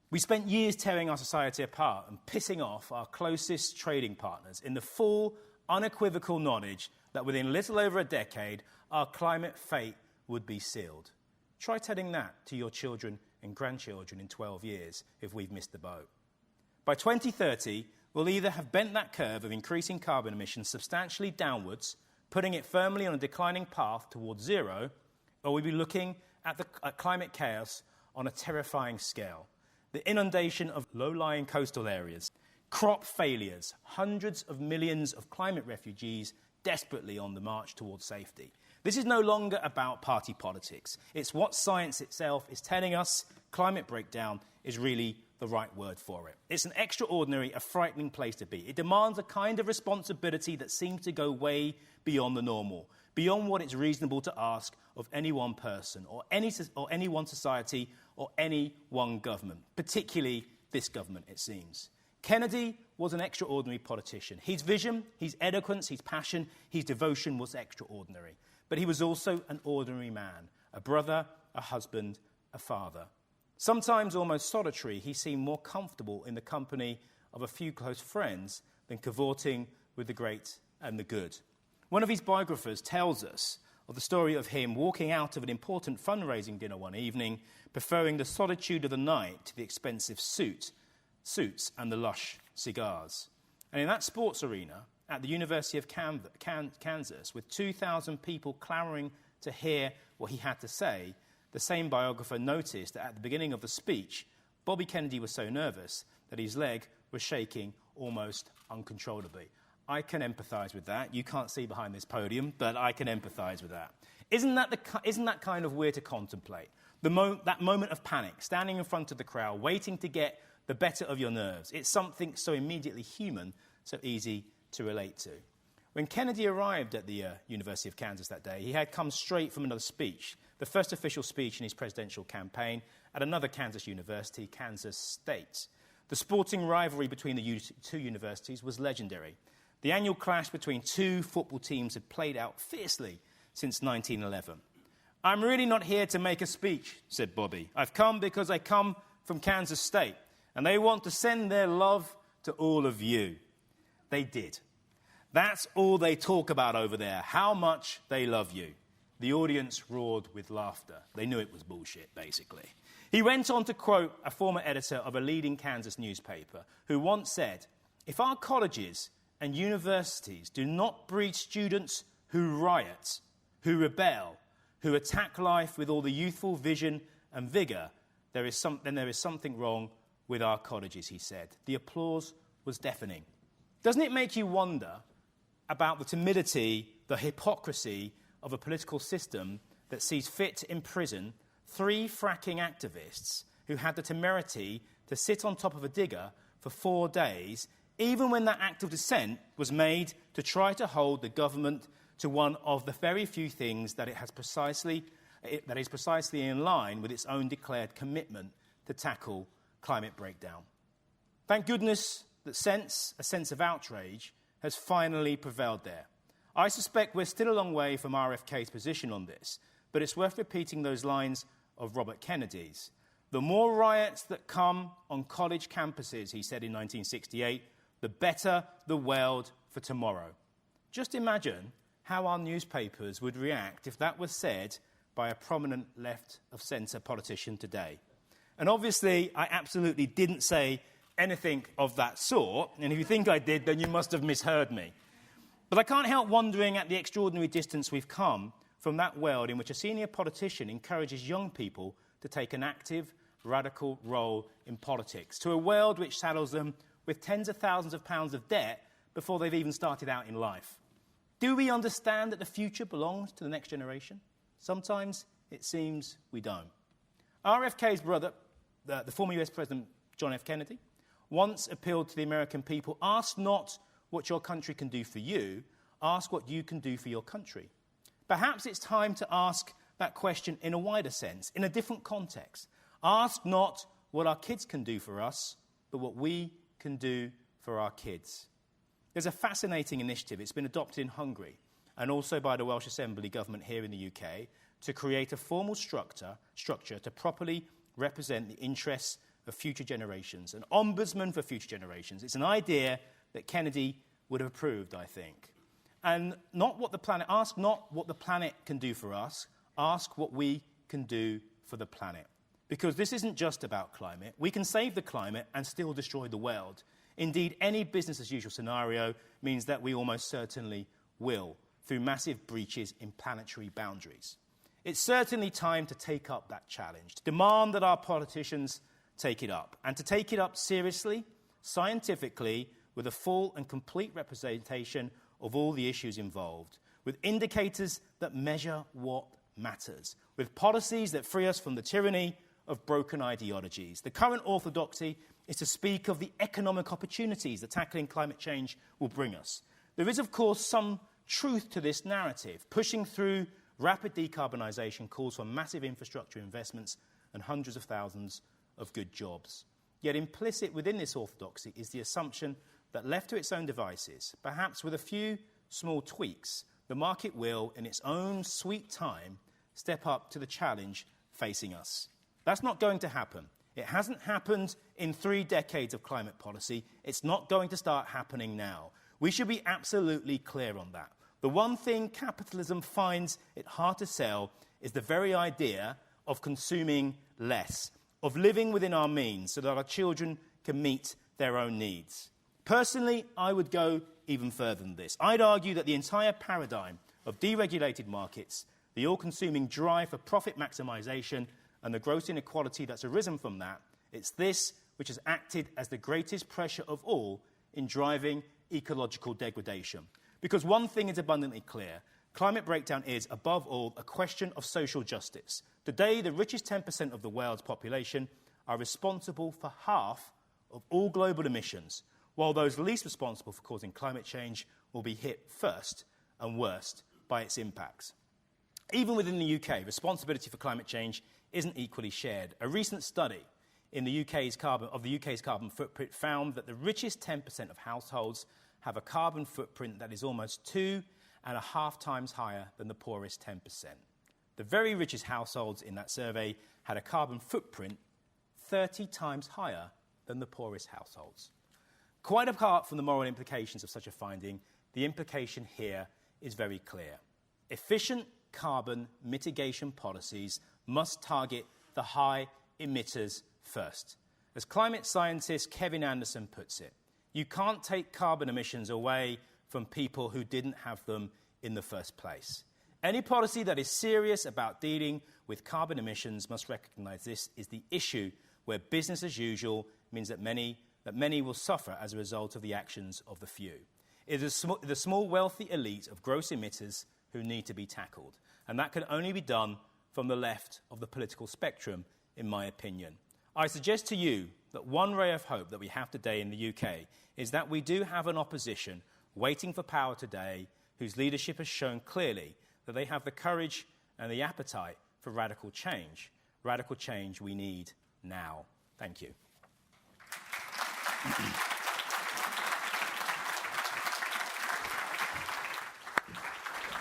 We spent years tearing our society apart and pissing off our closest trading partners in the full, unequivocal knowledge that within little over a decade, our climate fate would be sealed. Try telling that to your children and grandchildren in 12 years if we've missed the boat. By 2030, we'll either have bent that curve of increasing carbon emissions substantially downwards, putting it firmly on a declining path towards zero, or we'll be looking at climate chaos on a terrifying scale. The inundation of low-lying coastal areas, crop failures, hundreds of millions of climate refugees desperately on the march towards safety. This is no longer about party politics. It's what science itself is telling us. Climate breakdown is really the right word for it. It's an extraordinary, a frightening place to be. It demands a kind of responsibility that seems to go way beyond the normal, beyond what it's reasonable to ask of any one person or any one society or any one government, particularly this government, it seems. Kennedy was an extraordinary politician. His vision, his eloquence, his passion, his devotion was extraordinary. But he was also an ordinary man, a brother, a husband, a father. Sometimes almost solitary, he seemed more comfortable in the company of a few close friends than cavorting with the great and the good. One of his biographers tells us of the story of him walking out of an important fundraising dinner one evening, preferring the solitude of the night to the expensive suits and the lush cigars. And in that sports arena at the University of Kansas, with 2,000 people clamouring to hear what he had to say, the same biographer noticed that at the beginning of the speech, Bobby Kennedy was so nervous that his leg was shaking almost uncontrollably. I can empathise with that. You can't see behind this podium, but I can empathise with that. Isn't that kind of weird to contemplate? That moment of panic, standing in front of the crowd, waiting to get the better of your nerves. It's something so immediately human, so easy to relate to. When Kennedy arrived at the University of Kansas that day, he had come straight from another speech, the first official speech in his presidential campaign at another Kansas university, Kansas State. The sporting rivalry between the two universities was legendary. The annual clash between two football teams had played out fiercely since 1911. "I'm really not here to make a speech," said Bobby. "I've come because I come from Kansas State, and they want to send their love to all of you." They did. That's all they talk about over there, how much they love you. The audience roared with laughter. They knew it was bullshit, basically. He went on to quote a former editor of a leading Kansas newspaper who once said, "If our colleges and universities do not breed students who riot, who rebel, who attack life with all the youthful vision and vigour, then there is something wrong with our colleges," he said. The applause was deafening. Doesn't it make you wonder about the timidity, the hypocrisy of a political system that sees fit to imprison 3 fracking activists who had the temerity to sit on top of a digger for 4 days, even when that act of dissent was made to try to hold the government to one of the very few things that is precisely in line with its own declared commitment to tackle climate breakdown. Thank goodness that a sense of outrage has finally prevailed there. I suspect we're still a long way from RFK's position on this, but it's worth repeating those lines of Robert Kennedy's. The more riots that come on college campuses, he said in 1968, the better the world for tomorrow. Just imagine how our newspapers would react if that was said by a prominent left-of-centre politician today. And obviously, I absolutely didn't say anything of that sort, and if you think I did, then you must have misheard me. But I can't help wondering at the extraordinary distance we've come from that world in which a senior politician encourages young people to take an active, radical role in politics, to a world which saddles them with tens of thousands of pounds of debt before they've even started out in life. Do we understand that the future belongs to the next generation? Sometimes it seems we don't. RFK's brother, the former US President John F. Kennedy, once appealed to the American people, ask not what your country can do for you, ask what you can do for your country. Perhaps it's time to ask that question in a wider sense, in a different context. Ask not what our kids can do for us, but what we can do for our kids. There's a fascinating initiative. It's been adopted in Hungary and also by the Welsh Assembly government here in the UK to create a formal structure to properly represent the interests of future generations, an ombudsman for future generations. It's an idea that Kennedy would have approved, I think. And ask not what the planet can do for us, ask what we can do for the planet. Because this isn't just about climate. We can save the climate and still destroy the world. Indeed, any business-as-usual scenario means that we almost certainly will, through massive breaches in planetary boundaries. It's certainly time to take up that challenge, to demand that our politicians take it up, and to take it up seriously, scientifically, with a full and complete representation of all the issues involved, with indicators that measure what matters, with policies that free us from the tyranny of broken ideologies. The current orthodoxy is to speak of the economic opportunities that tackling climate change will bring us. There is, of course, some truth to this narrative. Pushing through rapid decarbonisation calls for massive infrastructure investments and hundreds of thousands of good jobs. Yet implicit within this orthodoxy is the assumption that left to its own devices, perhaps with a few small tweaks, the market will, in its own sweet time, step up to the challenge facing us. That's not going to happen. It hasn't happened in 3 decades of climate policy. It's not going to start happening now. We should be absolutely clear on that. The one thing capitalism finds it hard to sell is the very idea of consuming less, of living within our means so that our children can meet their own needs. Personally, I would go even further than this. I'd argue that the entire paradigm of deregulated markets, the all-consuming drive for profit maximisation, and the gross inequality that's arisen from that, it's this which has acted as the greatest pressure of all in driving ecological degradation. Because one thing is abundantly clear, climate breakdown is, above all, a question of social justice. Today, the richest 10% of the world's population are responsible for half of all global emissions, while those least responsible for causing climate change will be hit first and worst by its impacts. Even within the UK, responsibility for climate change isn't equally shared. A recent study in the UK's carbon footprint found that the richest 10% of households have a carbon footprint that is almost 2.5 times higher than the poorest 10%. The very richest households in that survey had a carbon footprint 30 times higher than the poorest households. Quite apart from the moral implications of such a finding, the implication here is very clear. Efficient carbon mitigation policies must target the high emitters first. As climate scientist Kevin Anderson puts it, you can't take carbon emissions away from people who didn't have them in the first place. Any policy that is serious about dealing with carbon emissions must recognise this is the issue where business as usual means that many that many will suffer as a result of the actions of the few. It is the small wealthy elite of gross emitters who need to be tackled. And that can only be done from the left of the political spectrum, in my opinion. I suggest to you that one ray of hope that we have today in the UK is that we do have an opposition waiting for power today whose leadership has shown clearly that they have the courage and the appetite for radical change. Radical change we need now. Thank you.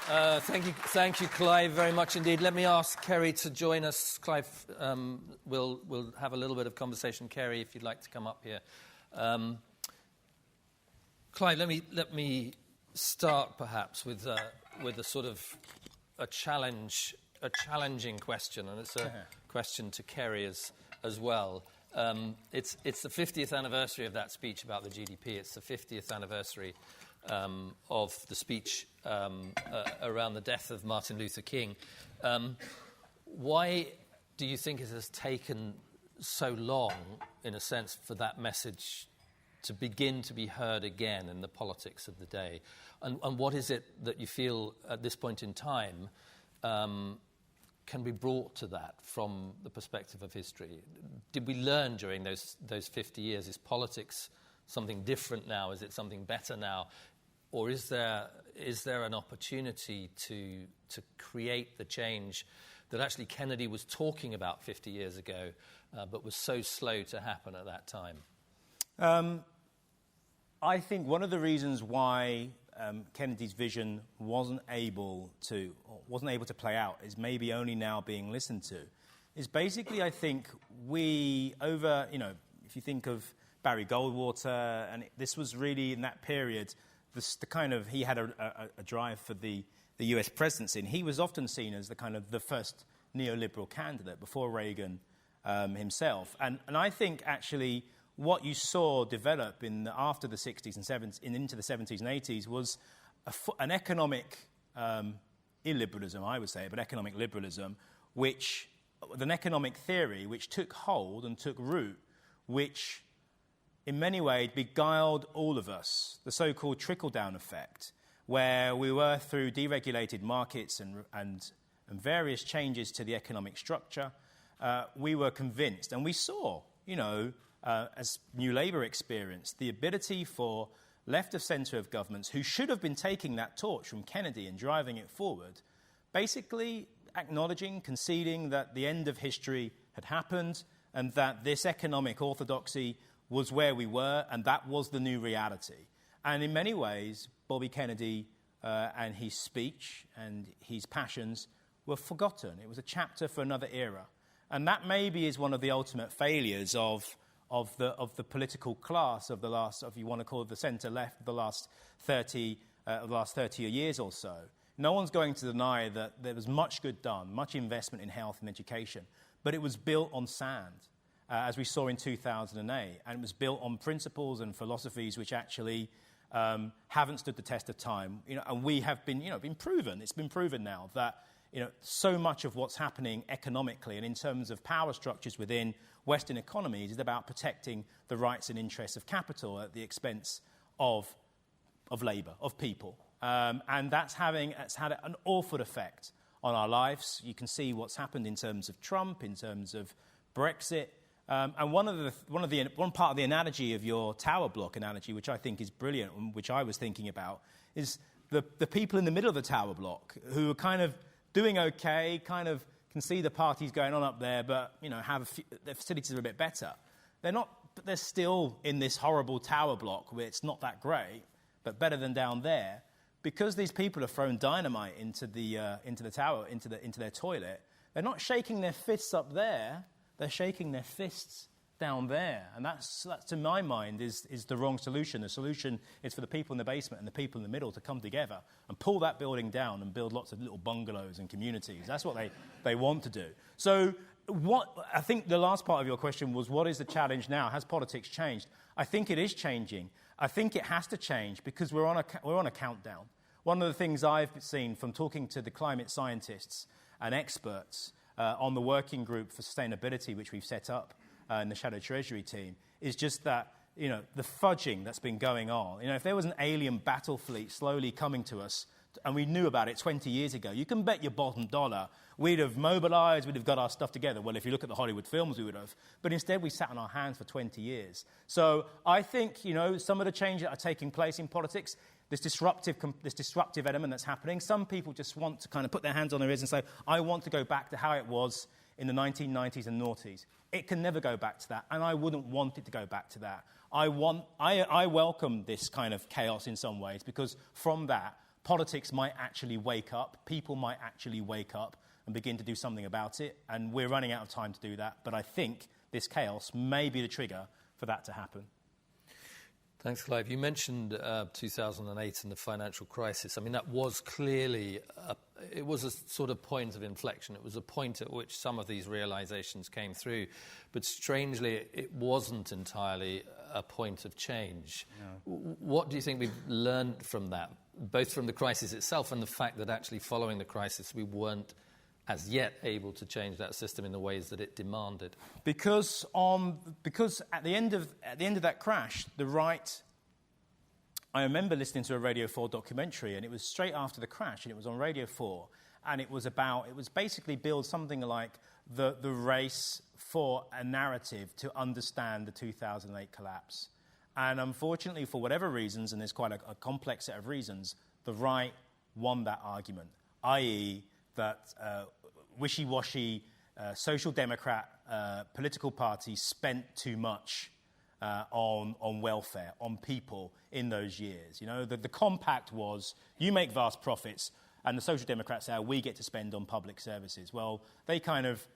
Thank you, Clive, very much indeed. Let me ask Kerry to join us. Clive, we'll have a little bit of conversation. Kerry, if you'd like to come up here. Clive, let me start perhaps with a sort of a challenging question, and it's a question to Kerry as well. It's the 50th anniversary of that speech about the GDP. It's the 50th anniversary of the speech around the death of Martin Luther King. Why do you think it has taken so long, in a sense, for that message to begin to be heard again in the politics of the day? And what is it that you feel at this point in time can be brought to that from the perspective of history? Did we learn during those 50 years? Is politics something different now? Is it something better now? Or is there an opportunity to create the change that actually Kennedy was talking about 50 years ago, but was so slow to happen at that time? I think one of the reasons why Kennedy's vision wasn't able to play out is maybe only now being listened to. Is basically, I think if you think of Barry Goldwater, and this was really in that period, he had a drive for the US presidency, and he was often seen as the first neoliberal candidate before Reagan himself. And I think actually what you saw develop after the 60s and 70s and into the 70s and 80s was an economic illiberalism, I would say, but economic liberalism, an economic theory which took hold and took root, which in many ways beguiled all of us, the so-called trickle-down effect, where we were through deregulated markets and various changes to the economic structure, we were convinced, and we saw, as New Labour experienced, the ability for left-of-centre of governments who should have been taking that torch from Kennedy and driving it forward, basically acknowledging, conceding that the end of history had happened and that this economic orthodoxy was where we were, and that was the new reality. And in many ways, Bobby Kennedy and his speech and his passions were forgotten. It was a chapter for another era. And that maybe is one of the ultimate failures of the political class of the last, if you want to call it the centre-left, the last 30 years or so. No one's going to deny that there was much good done, much investment in health and education, but it was built on sand. As we saw in 2008, and it was built on principles and philosophies which actually haven't stood the test of time. And we have been proven. It's been proven now that so much of what's happening economically and in terms of power structures within Western economies is about protecting the rights and interests of capital at the expense of labour, of people, and it's had an awful effect on our lives. You can see what's happened in terms of Trump, in terms of Brexit. And one part of the analogy of your tower block analogy, which I think is brilliant, and which I was thinking about, is the people in the middle of the tower block who are kind of doing okay, kind of can see the parties going on up there, but their facilities are a bit better. They're still in this horrible tower block where it's not that great, but better than down there, because these people have thrown dynamite into the tower, into their toilet. They're not shaking their fists up there. They're shaking their fists down there. And that's to my mind, is the wrong solution. The solution is for the people in the basement and the people in the middle to come together and pull that building down and build lots of little bungalows and communities. That's what they want to do. So I think the last part of your question was, what is the challenge now? Has politics changed? I think it is changing. I think it has to change because we're on a countdown. One of the things I've seen from talking to the climate scientists and experts on the working group for sustainability, which we've set up in the Shadow Treasury team, is just that the fudging that's been going on. If there was an alien battle fleet slowly coming to us, and we knew about it 20 years ago, you can bet your bottom dollar we'd have mobilized, we'd have got our stuff together. Well, if you look at the Hollywood films, we would have. But instead, we sat on our hands for 20 years. So I think, some of the changes that are taking place in politics, this disruptive element that's happening, some people just want to kind of put their hands on their ears and say, I want to go back to how it was in the 1990s and noughties. It can never go back to that, and I wouldn't want it to go back to that. I welcome this kind of chaos in some ways, because from that, politics might actually wake up, people might actually wake up and begin to do something about it, and we're running out of time to do that. But I think this chaos may be the trigger for that to happen. Thanks, Clive. You mentioned 2008 and the financial crisis. I mean, that was clearly it was a sort of point of inflection. It was a point at which some of these realizations came through. But strangely, it wasn't entirely a point of change. No. What do you think we've learned from that, both from the crisis itself and the fact that actually following the crisis we weren't as yet able to change that system in the ways that it demanded? Because at the end of that crash, the right... I remember listening to a Radio 4 documentary, and it was straight after the crash, and it was on Radio 4, and it was basically billed something like the race for a narrative to understand the 2008 collapse. And unfortunately, for whatever reasons, and there's quite a complex set of reasons, the right won that argument, i.e., that wishy-washy social democrat political parties spent too much on welfare, on people in those years. The compact was, you make vast profits, and the social democrats say, we get to spend on public services. Well, they kind of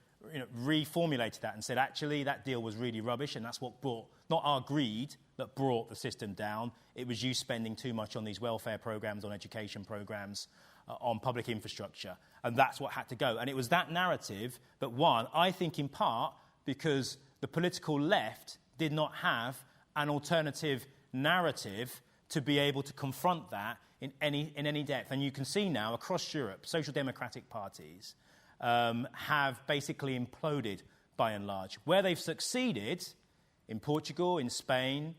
reformulated that and said, actually, that deal was really rubbish, and that's what brought, not our greed, that brought the system down. It was you spending too much on these welfare programs, on education programs, on public infrastructure, and that's what had to go. And it was that narrative that won, I think in part because the political left did not have an alternative narrative to be able to confront that in any depth. And you can see now across Europe, social democratic parties have basically imploded by and large. Where they've succeeded, in Portugal, in Spain,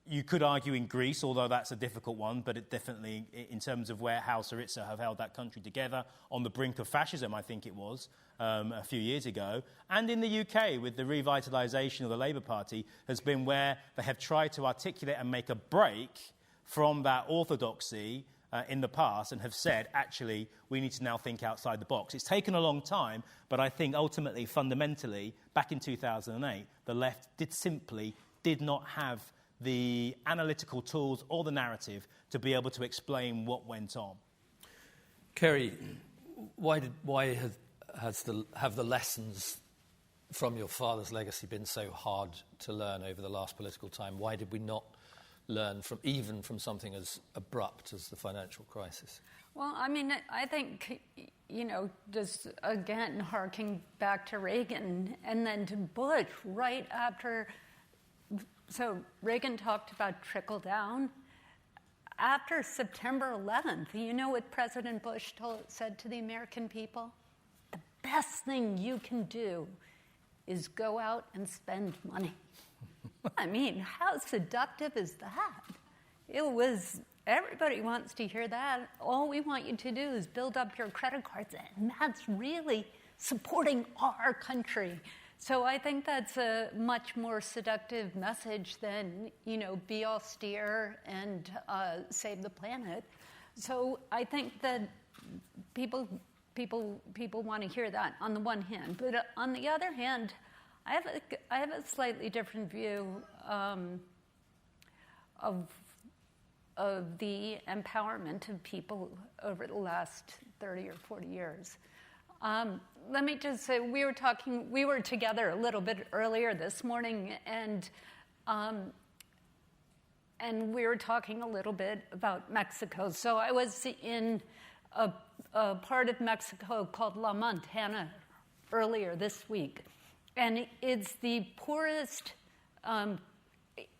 you could argue in Greece, although that's a difficult one, but it definitely, in terms of how Syriza have held that country together on the brink of fascism, I think it was, a few years ago. And in the UK, with the revitalisation of the Labour Party, has been where they have tried to articulate and make a break from that orthodoxy in the past and have said, actually, we need to now think outside the box. It's taken a long time, but I think ultimately, fundamentally, back in 2008, the left did not have the analytical tools or the narrative to be able to explain what went on. Kerry, why have the lessons from your father's legacy been so hard to learn over the last political time? Why did we not learn from something as abrupt as the financial crisis? Well, I mean, I think, just again, harking back to Reagan and then to Bush right after. So Reagan talked about trickle down. After September 11th, you know what President Bush said to the American people? The best thing you can do is go out and spend money. I mean, how seductive is that? It was, everybody wants to hear that. All we want you to do is build up your credit cards, and that's really supporting our country. So I think that's a much more seductive message than, be austere and save the planet. So I think that people want to hear that on the one hand. But on the other hand, I have a slightly different view of the empowerment of people over the last 30 or 40 years. Let me just say, we were together a little bit earlier this morning, and we were talking a little bit about Mexico. So I was in a part of Mexico called La Montana earlier this week, and it's the poorest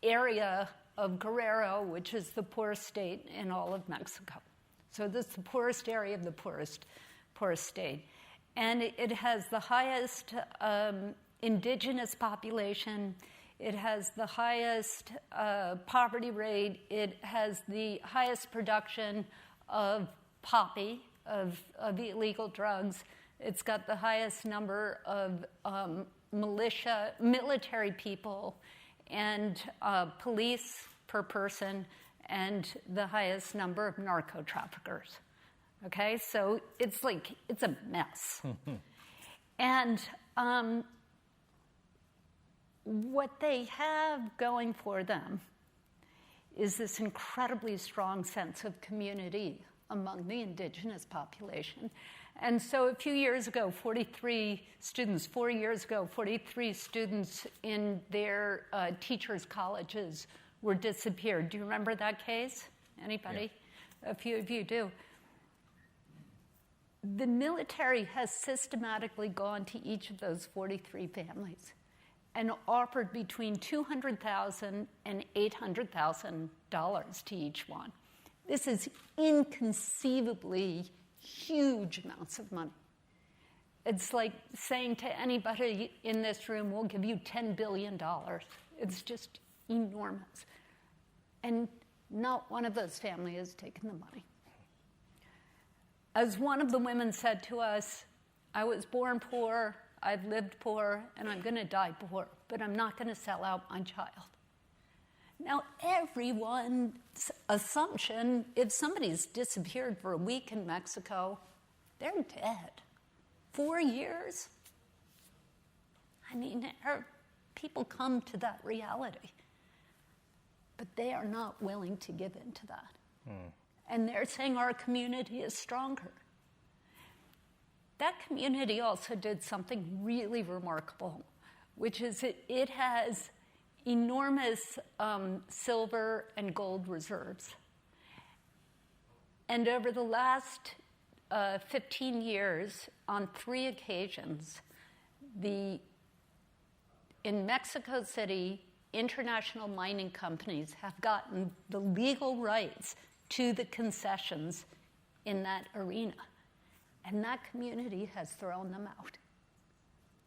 area of Guerrero, which is the poorest state in all of Mexico. So this is the poorest area of the poorest state. And it has the highest indigenous population. It has the highest poverty rate. It has the highest production of poppy, of illegal drugs. It's got the highest number of military people and police per person, and the highest number of narco traffickers. Okay, so it's a mess. And what they have going for them is this incredibly strong sense of community among the indigenous population. And so a few years ago, 43 students in their teachers' colleges were disappeared. Do you remember that case? Anybody? Yeah. A few of you do. The military has systematically gone to each of those 43 families and offered between $200,000 and $800,000 to each one. This is inconceivably huge amounts of money. It's like saying to anybody in this room, we'll give you $10 billion. It's just enormous. And not one of those families has taken the money. As one of the women said to us, I was born poor, I've lived poor, and I'm going to die poor, but I'm not going to sell out my child. Now, everyone's assumption, if somebody's disappeared for a week in Mexico, they're dead. 4 years? I mean, people come to that reality. But they are not willing to give in to that. And they're saying our community is stronger. That community also did something really remarkable, which is it has enormous silver and gold reserves. And over the last 15 years, on 3 occasions, in Mexico City, international mining companies have gotten the legal rights to the concessions in that arena. And that community has thrown them out.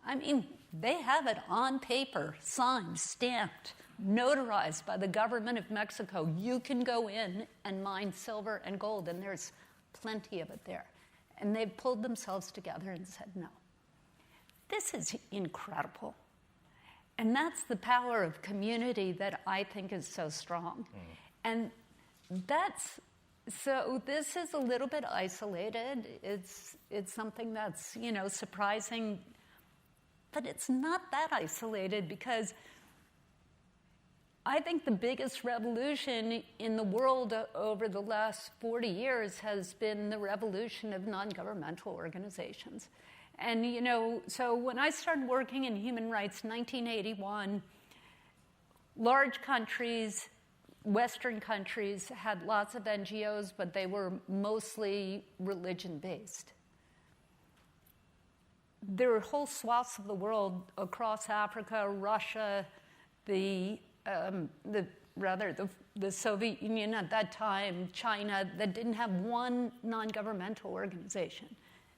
I mean, they have it on paper, signed, stamped, notarized by the government of Mexico. You can go in and mine silver and gold, and there's plenty of it there. And they've pulled themselves together and said no. This is incredible. And that's the power of community that I think is so strong. And so this is a little bit isolated. It's something that's, surprising. But it's not that isolated, because I think the biggest revolution in the world over the last 40 years has been the revolution of non-governmental organizations. And, so when I started working in human rights in 1981, large countries, Western countries, had lots of NGOs, but they were mostly religion-based. There were whole swaths of the world across Africa, Russia, the Soviet Union at that time, China, that didn't have one non-governmental organization.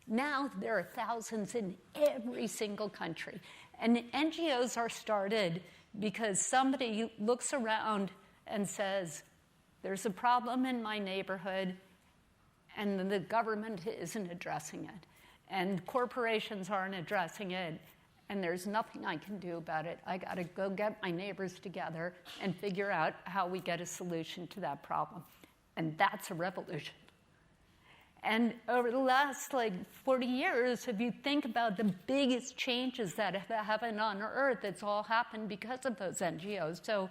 Now there are thousands in every single country. And NGOs are started because somebody looks around and says, there's a problem in my neighborhood, and the government isn't addressing it. And corporations aren't addressing it, and there's nothing I can do about it. I got to go get my neighbors together and figure out how we get a solution to that problem. And that's a revolution. And over the last 40 years, if you think about the biggest changes that have happened on Earth, it's all happened because of those NGOs. So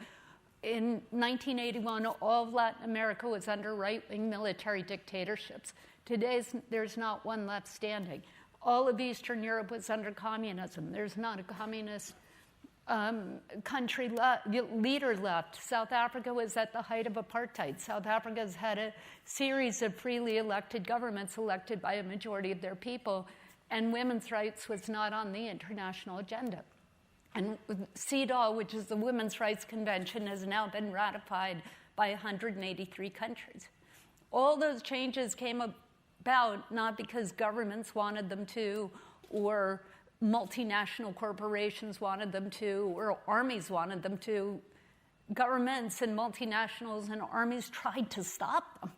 in 1981, all of Latin America was under right-wing military dictatorships. Today, there's not one left standing. All of Eastern Europe was under communism. There's not a communist country leader left. South Africa was at the height of apartheid. South Africa has had a series of freely elected governments elected by a majority of their people, and women's rights was not on the international agenda. And CEDAW, which is the Women's Rights Convention, has now been ratified by 183 countries. All those changes came about not because governments wanted them to, or multinational corporations wanted them to, or armies wanted them to. Governments and multinationals and armies tried to stop them.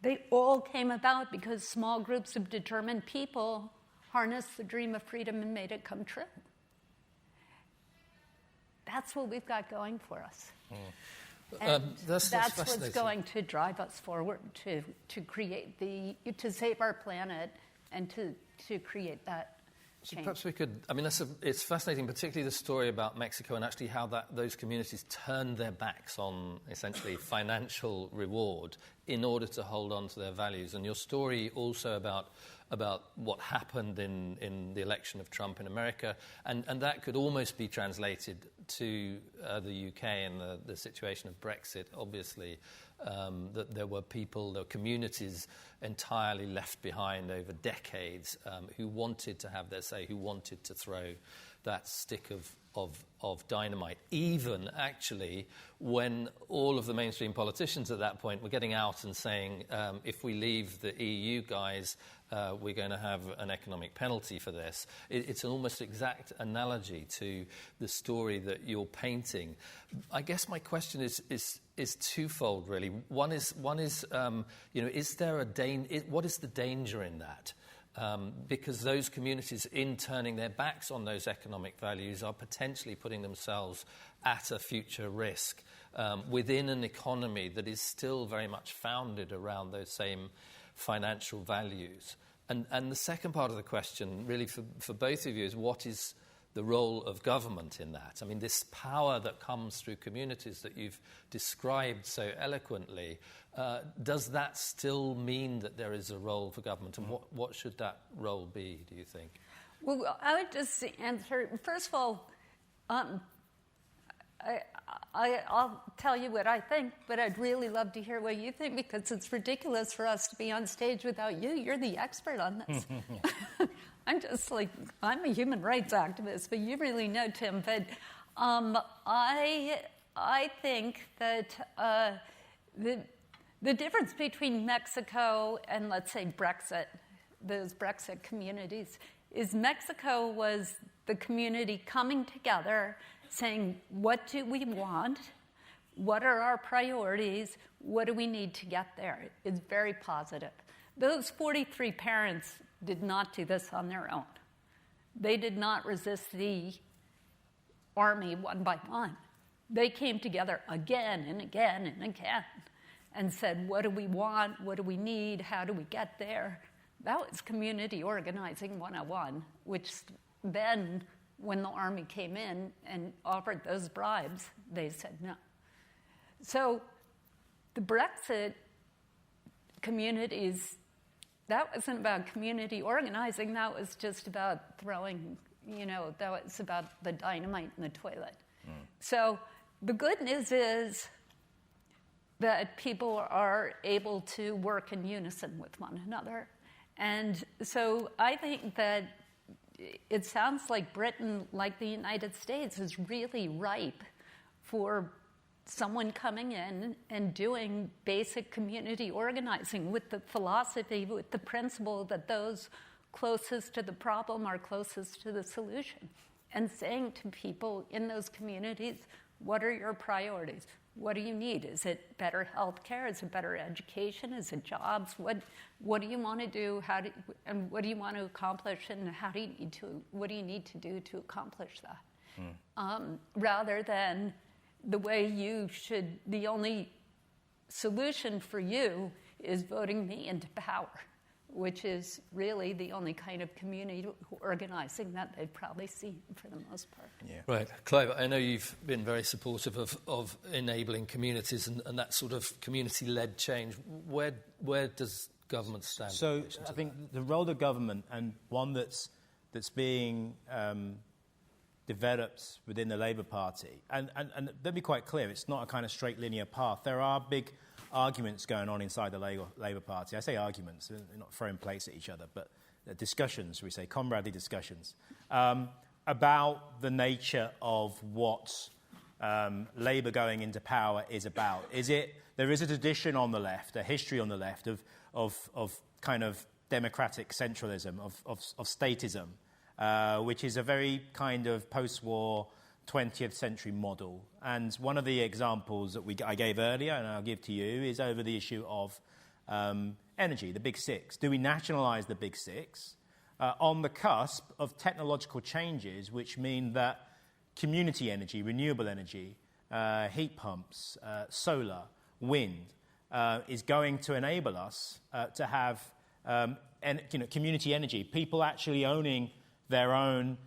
They all came about because small groups of determined people harnessed the dream of freedom and made it come true. That's what we've got going for us. And that's what's going to drive us forward to create to save our planet and to create that so change. Perhaps we could, I mean, it's fascinating, particularly the story about Mexico and actually how those communities turned their backs on essentially financial reward in order to hold on to their values. And your story also about what happened in the election of Trump in America, and that could almost be translated to the UK and the situation of Brexit, obviously, that there were communities entirely left behind over decades who wanted to have their say, who wanted to throw that stick of dynamite, even actually when all of the mainstream politicians at that point were getting out and saying, if we leave the EU, guys, we're going to have an economic penalty for this. It's an almost exact analogy to the story that you're painting. I guess my question is twofold, really. One is is there what is the danger in that? Because those communities, in turning their backs on those economic values, are potentially putting themselves at a future risk within an economy that is still very much founded around those same financial values. And the second part of the question, really for both of you, is what is the role of government in that? I mean, this power that comes through communities that you've described so eloquently, does that still mean that there is a role for government? And what should that role be, do you think? Well, I would just answer, first of all, I'll tell you what I think, but I'd really love to hear what you think, because it's ridiculous for us to be on stage without you. You're the expert on this. I'm just I'm a human rights activist, but you really know, Tim. But I think that the difference between Mexico and, let's say, Brexit, those Brexit communities, is Mexico was the community coming together saying, what do we want? What are our priorities? What do we need to get there? It's very positive. Those 43 parents did not do this on their own. They did not resist the army one by one. They came together again and again and again and said, what do we want? What do we need? How do we get there? That was community organizing 101, which then, when the army came in and offered those bribes, they said no. So the Brexit communities, that wasn't about community organizing. That was just about throwing, that was about the dynamite in the toilet. So the good news is that people are able to work in unison with one another. And so I think that it sounds like Britain, like the United States, is really ripe for someone coming in and doing basic community organizing with the philosophy, with the principle that those closest to the problem are closest to the solution, and saying to people in those communities, what are your priorities? What do you need? Is it better health care? Is it better education? Is it jobs? What do you want to do? And what do you want to accomplish? And what do you need to do to accomplish that? Rather than the way the only solution for you is voting me into power, which is really the only kind of community organizing that they've probably seen for the most part. Yeah. Right. Clive, I know you've been very supportive of enabling communities and that sort of community-led change. Where does government stand? So I think the role of government, and one that's being developed within the Labour Party, and let me be quite clear, it's not a kind of straight linear path. There are big arguments going on inside the Labour Party. I say arguments, they're not throwing plates at each other, but discussions, we say, comradely discussions, about the nature of what Labour going into power is about. There is a tradition on the left, a history on the left of kind of democratic centralism, of statism, which is a very kind of post-war 20th century model. And one of the examples that I gave earlier, and I'll give to you, is over the issue of energy, the Big Six. Do we nationalise the Big Six on the cusp of technological changes which mean that community energy, renewable energy, heat pumps, solar, wind, is going to enable us to have community energy, people actually owning their own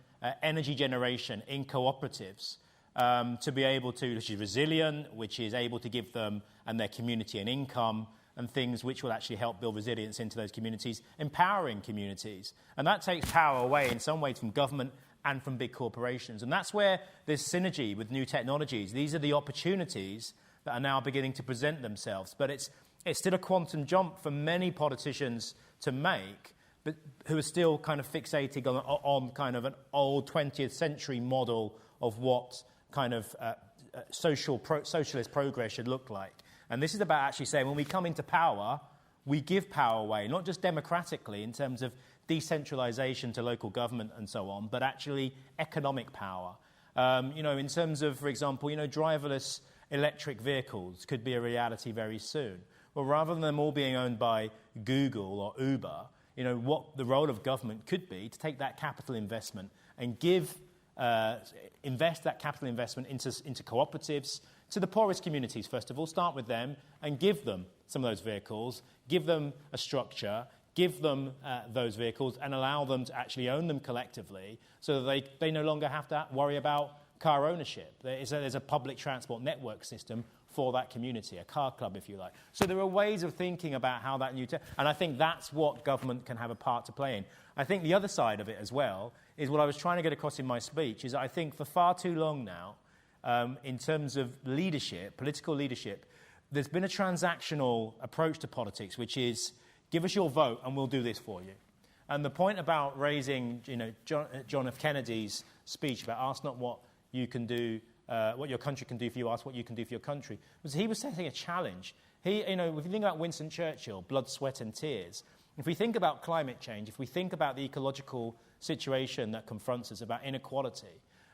energy generation in cooperatives to be able to, which is resilient, which is able to give them and their community an income and things which will actually help build resilience into those communities, empowering communities. And that takes power away in some ways from government and from big corporations. And that's where this synergy with new technologies, these are the opportunities that are now beginning to present themselves. But it's still a quantum jump for many politicians to make, but who are still kind of fixated on kind of an old 20th century model of what kind of socialist progress should look like. And this is about actually saying when we come into power, we give power away, not just democratically in terms of decentralization to local government and so on, but actually economic power. In terms of, for example, driverless electric vehicles could be a reality very soon. Well, rather than them all being owned by Google or Uber, what the role of government could be to take that capital investment and invest that capital investment into cooperatives, to the poorest communities, first of all, start with them and give them some of those vehicles, give them a structure, give them those vehicles and allow them to actually own them collectively so that they no longer have to worry about car ownership. There's a public transport network system for that community, a car club, if you like. So there are ways of thinking about how that and I think that's what government can have a part to play in. I think the other side of it as well is what I was trying to get across in my speech, is I think for far too long now, in terms of leadership, political leadership, there's been a transactional approach to politics, which is give us your vote and we'll do this for you. And the point about raising, John F. Kennedy's speech about ask not what you can do, what your country can do for you, ask what you can do for your country, was he was setting a challenge. If you think about Winston Churchill, blood, sweat and tears, if we think about climate change, if we think about the ecological situation that confronts us, about inequality,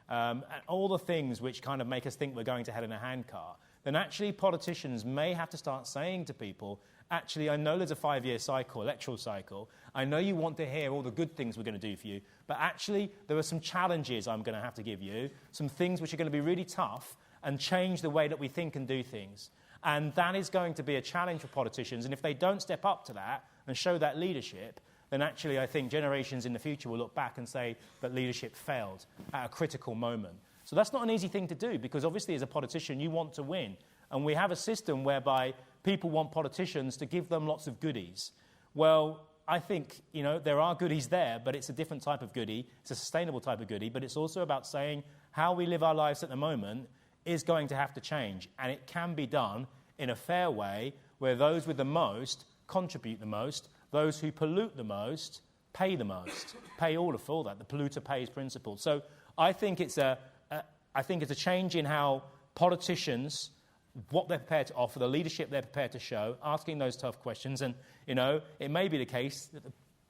and all the things which kind of make us think we're going to hell in a handcar, then actually politicians may have to start saying to people, actually, I know there's a 5-year cycle, electoral cycle. I know you want to hear all the good things we're going to do for you, but actually there are some challenges I'm going to have to give you, some things which are going to be really tough and change the way that we think and do things. And that is going to be a challenge for politicians. And if they don't step up to that and show that leadership, then actually I think generations in the future will look back and say that leadership failed at a critical moment. So that's not an easy thing to do, because obviously as a politician you want to win. And we have a system whereby people want politicians to give them lots of goodies. Well, I think, there are goodies there, but it's a different type of goodie. It's a sustainable type of goodie, but it's also about saying how we live our lives at the moment is going to have to change. And it can be done in a fair way where those with the most contribute the most, those who pollute the most pay the most, pay all for that, the polluter pays principle. So I think it's a change in how politicians, what they're prepared to offer, the leadership they're prepared to show, asking those tough questions. And, it may be the case that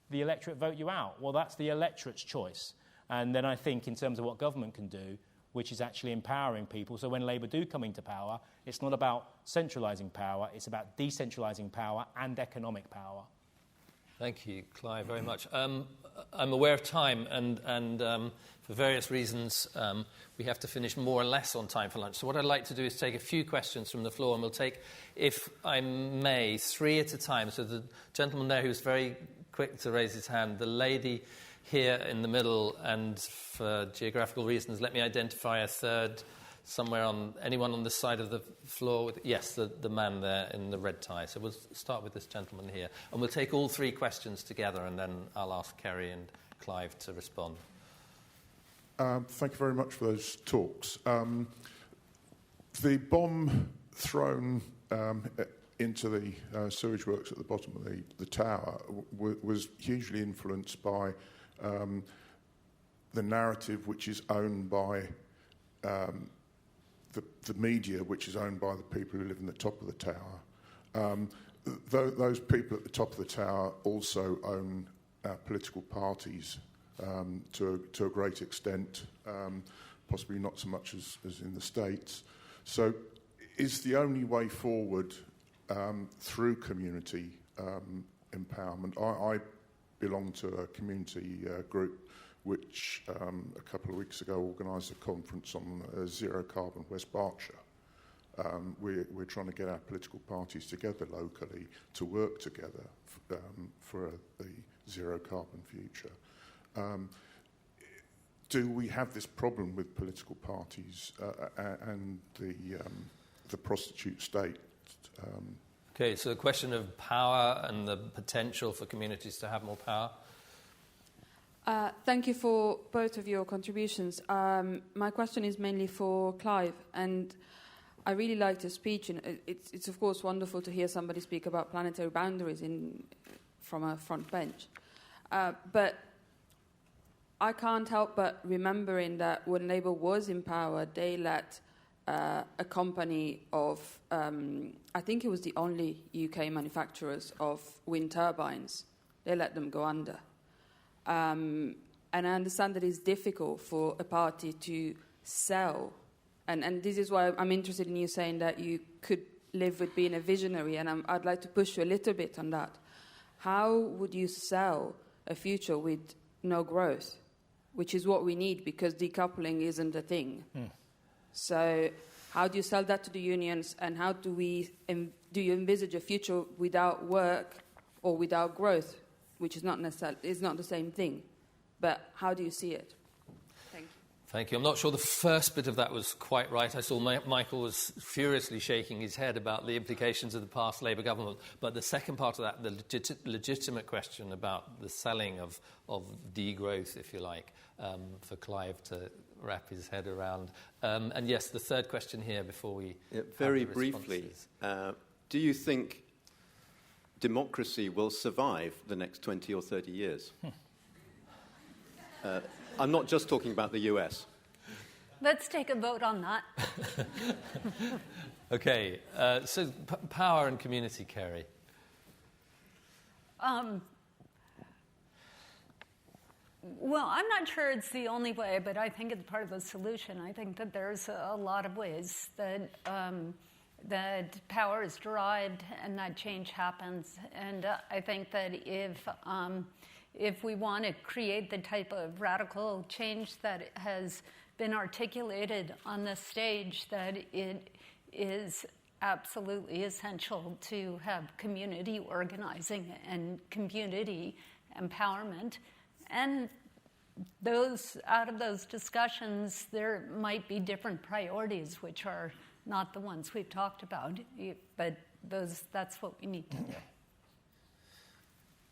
the electorate vote you out. Well, that's the electorate's choice. And then I think in terms of what government can do, which is actually empowering people. So when Labour do come into power, it's not about centralising power, it's about decentralising power and economic power. Thank you, Clive, very much. I'm aware of time, and for various reasons, we have to finish more or less on time for lunch. So what I'd like to do is take a few questions from the floor, and we'll take, if I may, 3 at a time. So the gentleman there who's very quick to raise his hand, the lady here in the middle, and for geographical reasons, let me identify a third somewhere anyone on this side of the floor? Yes, the man there in the red tie. So we'll start with this gentleman here. And we'll take all 3 questions together, and then I'll ask Kerry and Clive to respond. Thank you very much for those talks. The bomb thrown into the sewage works at the bottom of the tower was hugely influenced by the narrative which is owned by the media, which is owned by the people who live in the top of the tower. Those people at the top of the tower also own political parties to a great extent, possibly not so much as in the States. So is the only way forward through community empowerment? I belong to a community group which a couple of weeks ago organised a conference on zero carbon West Berkshire. We're trying to get our political parties together locally to work together for the zero carbon future. Do we have this problem with political parties and the prostitute state? Okay, so the question of power and the potential for communities to have more power. Thank you for both of your contributions. My question is mainly for Clive, and I really liked his speech. And it's of course wonderful to hear somebody speak about planetary boundaries from a front bench. But I can't help but remembering that when Labour was in power, they let a company of, I think it was the only UK manufacturers of wind turbines, they let them go under. And I understand that it's difficult for a party to sell. And this is why I'm interested in you saying that you could live with being a visionary, and I'd like to push you a little bit on that. How would you sell a future with no growth, which is what we need because decoupling isn't a thing? So how do you sell that to the unions, and how do you envisage a future without work or without growth, which is not the same thing, but how do you see it? Thank you. Thank you. I'm not sure the first bit of that was quite right. I saw Michael was furiously shaking his head about the implications of the past Labour government. But the second part of that, the legitimate question about the selling of degrowth, if you like, for Clive to wrap his head around. And yes, the third question here before we... very briefly, do you think democracy will survive the next 20 or 30 years? I'm not just talking about the US. Let's take a vote on that. Okay, so power and community, Kerry. Well, I'm not sure it's the only way, but I think it's part of the solution. I think that there's a lot of ways that that power is derived and that change happens. And I think that if we want to create the type of radical change that has been articulated on the stage, that it is absolutely essential to have community organizing and community empowerment. And out of those discussions, there might be different priorities, which are not the ones we've talked about, but that's what we need to do.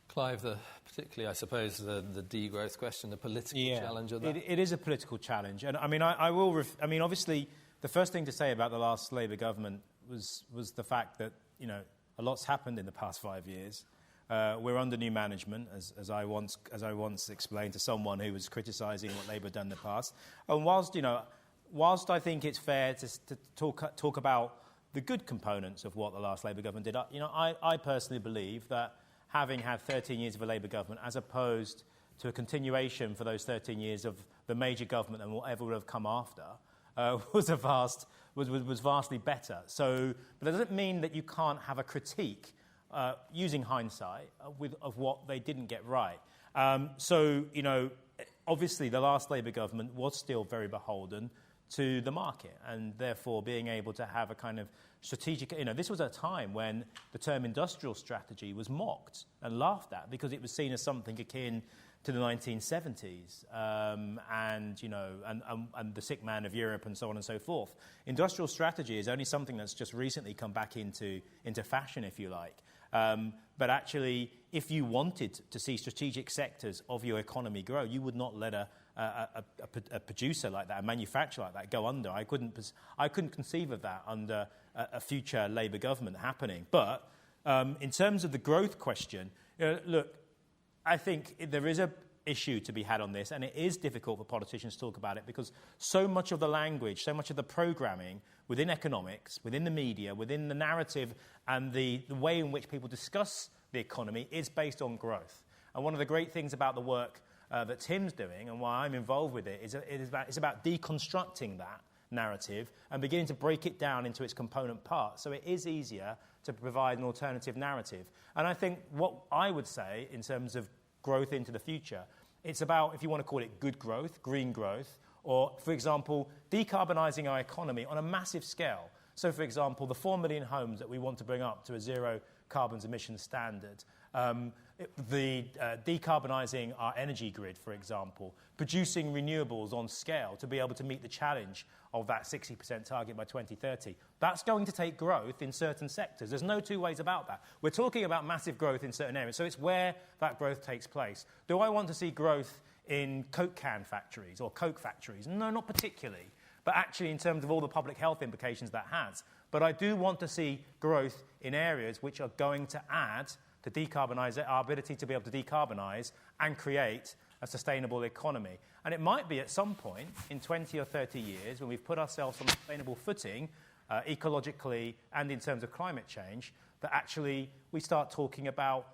Clive, particularly, I suppose, the degrowth question, the political challenge of that. It is a political challenge. And I mean, obviously, the first thing to say about the last Labour government was the fact that, a lot's happened in the past 5 years. We're under new management, as I once explained to someone who was criticising what Labour had done in the past. And whilst I think it's fair to talk about the good components of what the last Labour government did, I personally believe that having had 13 years of a Labour government, as opposed to a continuation for those 13 years of the major government and whatever would have come after, was vastly better. So, but that doesn't mean that you can't have a critique using hindsight of what they didn't get right. Obviously the last Labour government was still very beholden to the market, and therefore being able to have a kind of strategic... this was a time when the term industrial strategy was mocked and laughed at because it was seen as something akin to the 1970s and the sick man of Europe and so on and so forth. Industrial strategy is only something that's just recently come back into fashion, if you like. But actually, if you wanted to see strategic sectors of your economy grow, you would not let a producer like that, a manufacturer like that, go under. I couldn't conceive of that under a future Labour government happening. But in terms of the growth question, look, I think there is an issue to be had on this, and it is difficult for politicians to talk about it because so much of the language, so much of the programming within economics, within the media, within the narrative, and the way in which people discuss the economy is based on growth. And one of the great things about the work that Tim's doing and why I'm involved with it is about deconstructing that narrative and beginning to break it down into its component parts so it is easier to provide an alternative narrative. And I think what I would say in terms of growth into the future, it's about, if you want to call it good growth, green growth, or, for example, decarbonising our economy on a massive scale. So, for example, the 4 million homes that we want to bring up to a zero carbon emissions standard, decarbonising our energy grid, for example, producing renewables on scale to be able to meet the challenge of that 60% target by 2030. That's going to take growth in certain sectors. There's no two ways about that. We're talking about massive growth in certain areas, so it's where that growth takes place. Do I want to see growth in Coke can factories or Coke factories? No, not particularly, but actually in terms of all the public health implications that has. But I do want to see growth in areas which are going to add to decarbonise our ability to be able to decarbonise and create a sustainable economy. And it might be at some point in 20 or 30 years when we've put ourselves on a sustainable footing, ecologically and in terms of climate change, that actually we start talking about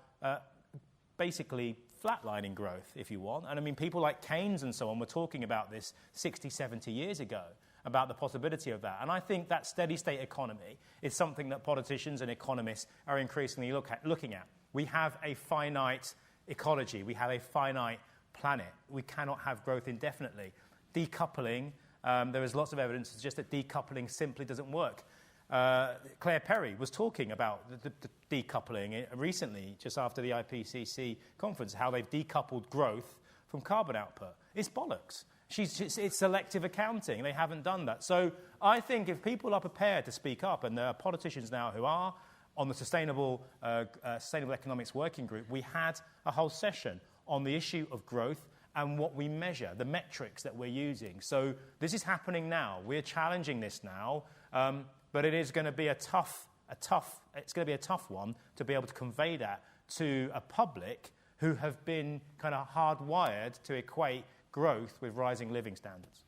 basically flatlining growth, if you want. And I mean, people like Keynes and so on were talking about this 60, 70 years ago, about the possibility of that. And I think that steady-state economy is something that politicians and economists are increasingly looking at. We have a finite ecology. We have a finite planet. We cannot have growth indefinitely. Decoupling, there is lots of evidence to suggest that decoupling simply doesn't work. Claire Perry was talking about the decoupling recently, just after the IPCC conference, how they've decoupled growth from carbon output. It's bollocks. It's selective accounting. They haven't done that. So I think if people are prepared to speak up, and there are politicians now who are, on the Sustainable Economics Working Group, we had a whole session on the issue of growth and what we measure, the metrics that we're using. So this is happening now. We're challenging this now, but it is going to be it's going to be a tough one to be able to convey that to a public who have been kind of hardwired to equate growth with rising living standards.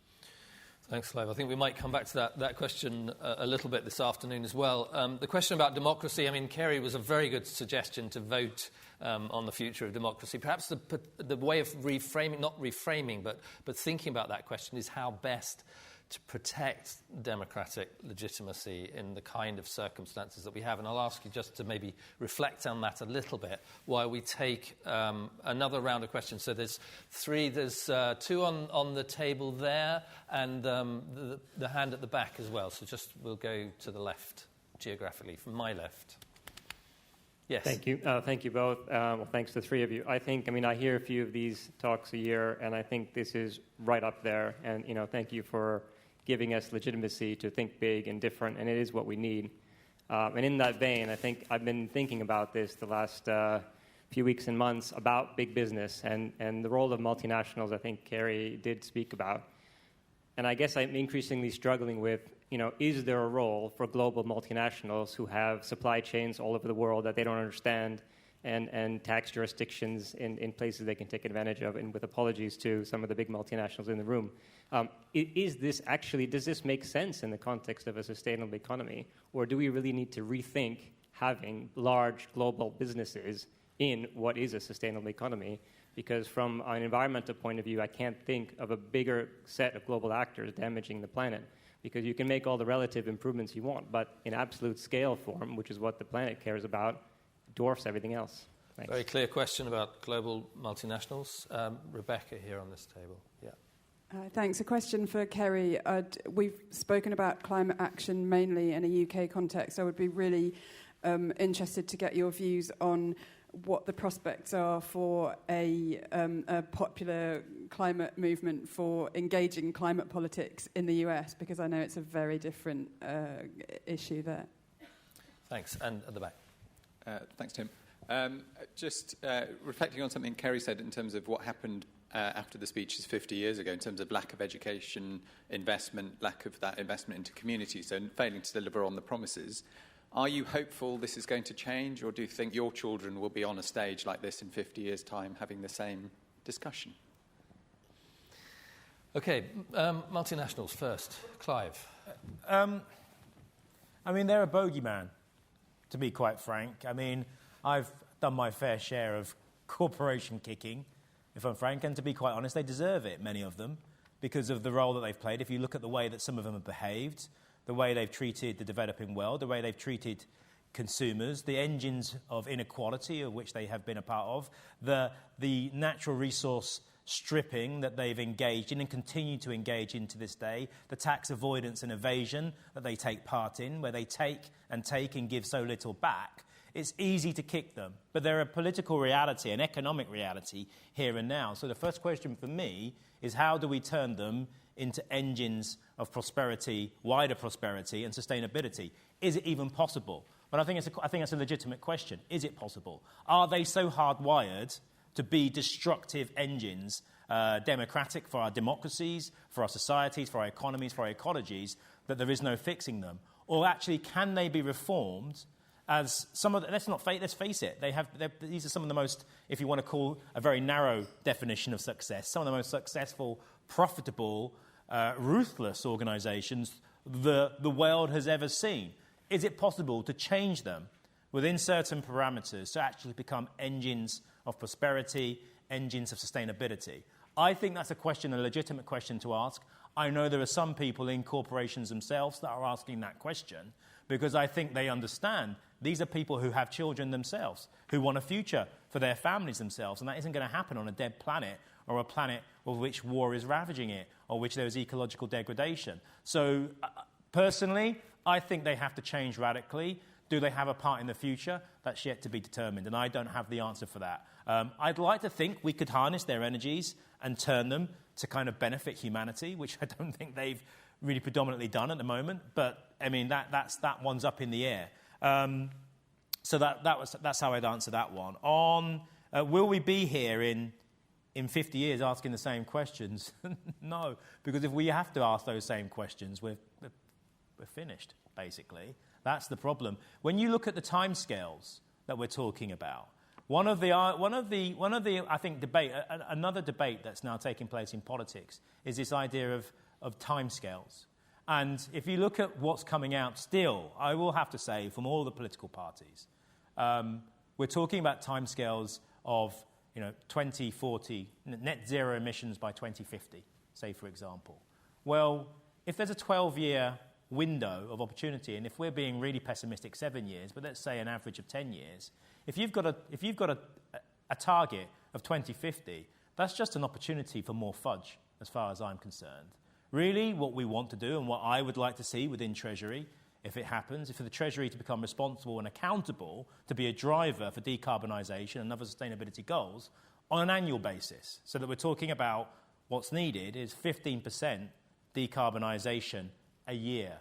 Thanks, Clive. I think we might come back to that question a little bit this afternoon as well. The question about democracy, I mean, Kerry was a very good suggestion to vote on the future of democracy. Perhaps the way of reframing, not reframing, but thinking about that question is how best to protect democratic legitimacy in the kind of circumstances that we have. And I'll ask you just to maybe reflect on that a little bit while we take another round of questions. So there's two on the table there and the hand at the back as well. So just we'll go to the left geographically, from my left. Yes. Thank you. Thank you both. Well, thanks to the three of you. I hear a few of these talks a year, and I think this is right up there. And, thank you for giving us legitimacy to think big and different, and it is what we need. And in that vein, I think I've been thinking about this the last few weeks and months about big business and the role of multinationals. I think Kerry did speak about. And I guess I'm increasingly struggling with, is there a role for global multinationals who have supply chains all over the world that they don't understand and tax jurisdictions in places they can take advantage of? And with apologies to some of the big multinationals in the room, does this make sense in the context of a sustainable economy? Or do we really need to rethink having large global businesses in what is a sustainable economy? Because from an environmental point of view, I can't think of a bigger set of global actors damaging the planet. Because you can make all the relative improvements you want, but in absolute scale form, which is what the planet cares about, dwarfs everything else. Thanks. Very clear question about global multinationals. Rebecca here on this table. Yeah. Thanks. A question for Kerry. We've spoken about climate action mainly in a UK context. I would be really interested to get your views on what the prospects are for a popular climate movement for engaging climate politics in the US, because I know it's a very different issue there. Thanks. And at the back. Thanks, Tim. Just reflecting on something Kerry said in terms of what happened after the speeches 50 years ago in terms of lack of education, investment, lack of that investment into communities, so failing to deliver on the promises. Are you hopeful this is going to change, or do you think your children will be on a stage like this in 50 years' time having the same discussion? OK, multinationals first. Clive. They're a bogeyman, to be quite frank. I've done my fair share of corporation kicking. if I'm frank, and to be quite honest, they deserve it, many of them, because of the role that they've played. If you look at the way that some of them have behaved, the way they've treated the developing world, the way they've treated consumers, the engines of inequality of which they have been a part of, the natural resource stripping that they've engaged in and continue to engage in to this day, the tax avoidance and evasion that they take part in, where they take and give so little back, it's easy to kick them. But there are a political reality, an economic reality here and now. So the first question for me is, how do we turn them into engines of prosperity, wider prosperity and sustainability? Is it even possible? But I think it's a legitimate question. Is it possible? Are they so hardwired to be destructive engines, democratic for our democracies, for our societies, for our economies, for our ecologies, that there is no fixing them? Or actually, can they be reformed as some of the, let's face it, these are some of the most, if you want to call a very narrow definition of success, some of the most successful, profitable, ruthless organisations the world has ever seen. Is it possible to change them within certain parameters to actually become engines of prosperity, engines of sustainability? I think that's a legitimate question to ask. I know there are some people in corporations themselves that are asking that question because I think they understand these are people who have children themselves, who want a future for their families themselves, and that isn't going to happen on a dead planet or a planet of which war is ravaging it or which there is ecological degradation. So personally, I think they have to change radically. Do they have a part in the future? That's yet to be determined, and I don't have the answer for that. I'd like to think we could harness their energies and turn them to kind of benefit humanity, which I don't think they've really predominantly done at the moment. But, I mean, that one's up in the air. So that's how I'd answer that one. On will we be here in 50 years asking the same questions? No, because if we have to ask those same questions, we're finished, basically. That's the problem. When you look at the timescales that we're talking about, one of the I think another debate that's now taking place in politics is this idea of timescales. And if you look at what's coming out still, I will have to say, from all the political parties, we're talking about timescales of 2040, net zero emissions by 2050, say, for example. Well, if there's a 12-year window of opportunity, and if we're being really pessimistic, 7 years, but let's say an average of 10 years, if you've got a target of 2050, that's just an opportunity for more fudge, as far as I'm concerned. Really, what we want to do and what I would like to see within Treasury, if it happens, is for the Treasury to become responsible and accountable to be a driver for decarbonisation and other sustainability goals on an annual basis. So that we're talking about what's needed is 15% decarbonisation a year,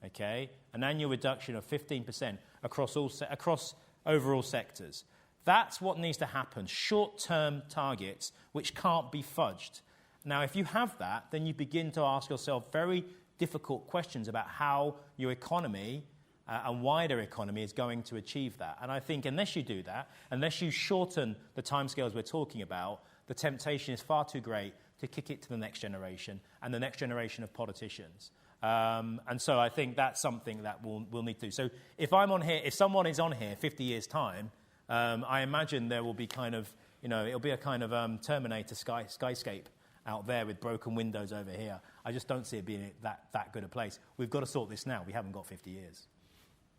okay? An annual reduction of 15% across overall sectors. That's what needs to happen, short-term targets which can't be fudged. Now, if you have that, then you begin to ask yourself very difficult questions about how your economy and wider economy is going to achieve that. And I think unless you do that, unless you shorten the timescales we're talking about, the temptation is far too great to kick it to the next generation and the next generation of politicians. And so I think that's something that we'll need to do. So if someone is on here 50 years' time, I imagine there will be it'll be a kind of Terminator skyscape out there with broken windows over here. I just don't see it being that good a place. We've got to sort this now. We haven't got 50 years.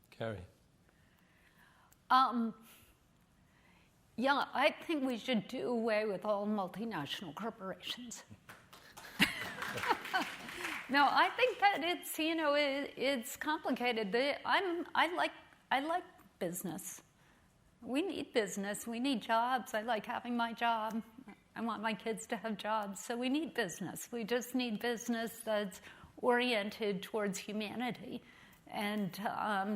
Kerry? Yeah, I think we should do away with all multinational corporations. No, I think that it's complicated. I like business. We need business. We need jobs. I like having my job. I want my kids to have jobs. So we need business. We just need business that's oriented towards humanity and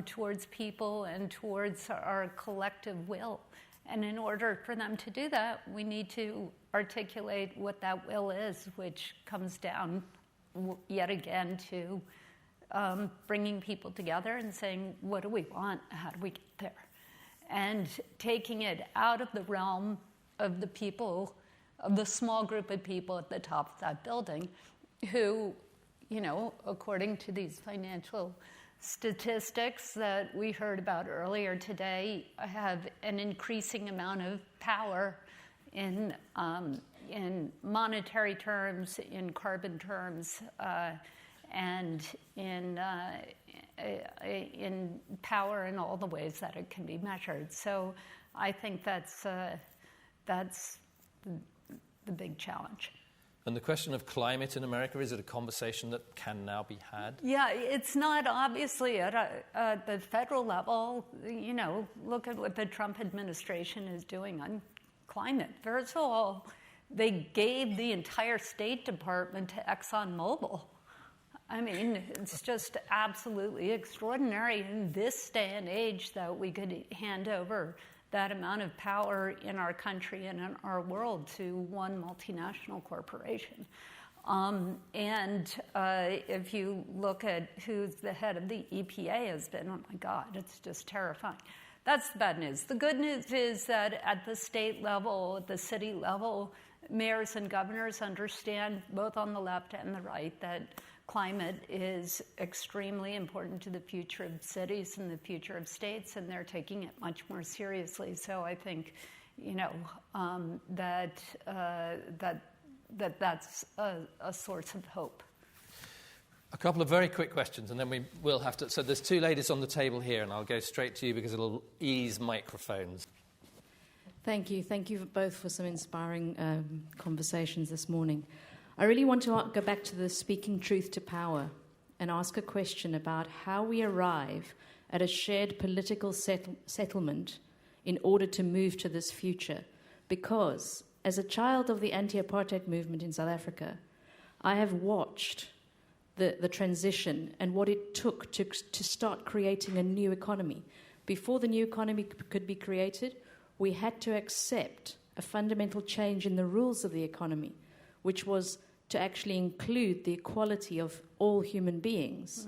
towards people and towards our collective will. And in order for them to do that, we need to articulate what that will is, which comes down yet again to bringing people together and saying, what do we want? How do we get there? And taking it out of the realm of the people, of the small group of people at the top of that building who, according to these financial statistics that we heard about earlier today, have an increasing amount of power in monetary terms, in carbon terms, and in power in all the ways that it can be measured. So I think that's the big challenge. And the question of climate in America, is it a conversation that can now be had? Yeah, it's not obviously at the federal level. You know, look at what the Trump administration is doing on climate. First of all, they gave the entire State Department to ExxonMobil. I mean, it's just absolutely extraordinary in this day and age that we could hand over that amount of power in our country and in our world to one multinational corporation. If you look at who's the head of the EPA has been, oh my God, it's just terrifying. That's the bad news. The good news is that at the state level, at the city level, mayors and governors understand, both on the left and the right, that climate is extremely important to the future of cities and the future of states, and they're taking it much more seriously. So I think, you know, that's a source of hope. A couple of very quick questions, and then we will have to... So there's two ladies on the table here, and I'll go straight to you because it'll ease microphones. Thank you. Thank you both for some inspiring conversations this morning. I really want to go back to the speaking truth to power and ask a question about how we arrive at a shared political settlement in order to move to this future. Because as a child of the anti-apartheid movement in South Africa, I have watched the transition and what it took to start creating a new economy. Before the new economy could be created, we had to accept a fundamental change in the rules of the economy, which was to actually include the equality of all human beings,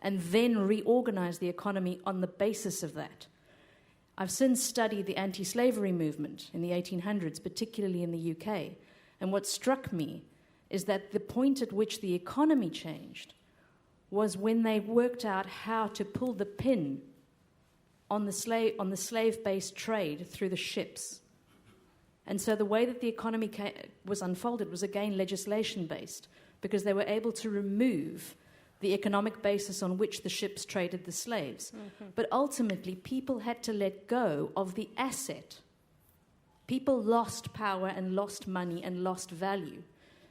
and then reorganize the economy on the basis of that. I've since studied the anti-slavery movement in the 1800s, particularly in the UK, and what struck me is that the point at which the economy changed was when they worked out how to pull the pin on the slave-based trade through the ships. And so the way that the economy was unfolded was again legislation-based, because they were able to remove the economic basis on which the ships traded the slaves. But ultimately, people had to let go of the asset. People lost power and lost money and lost value.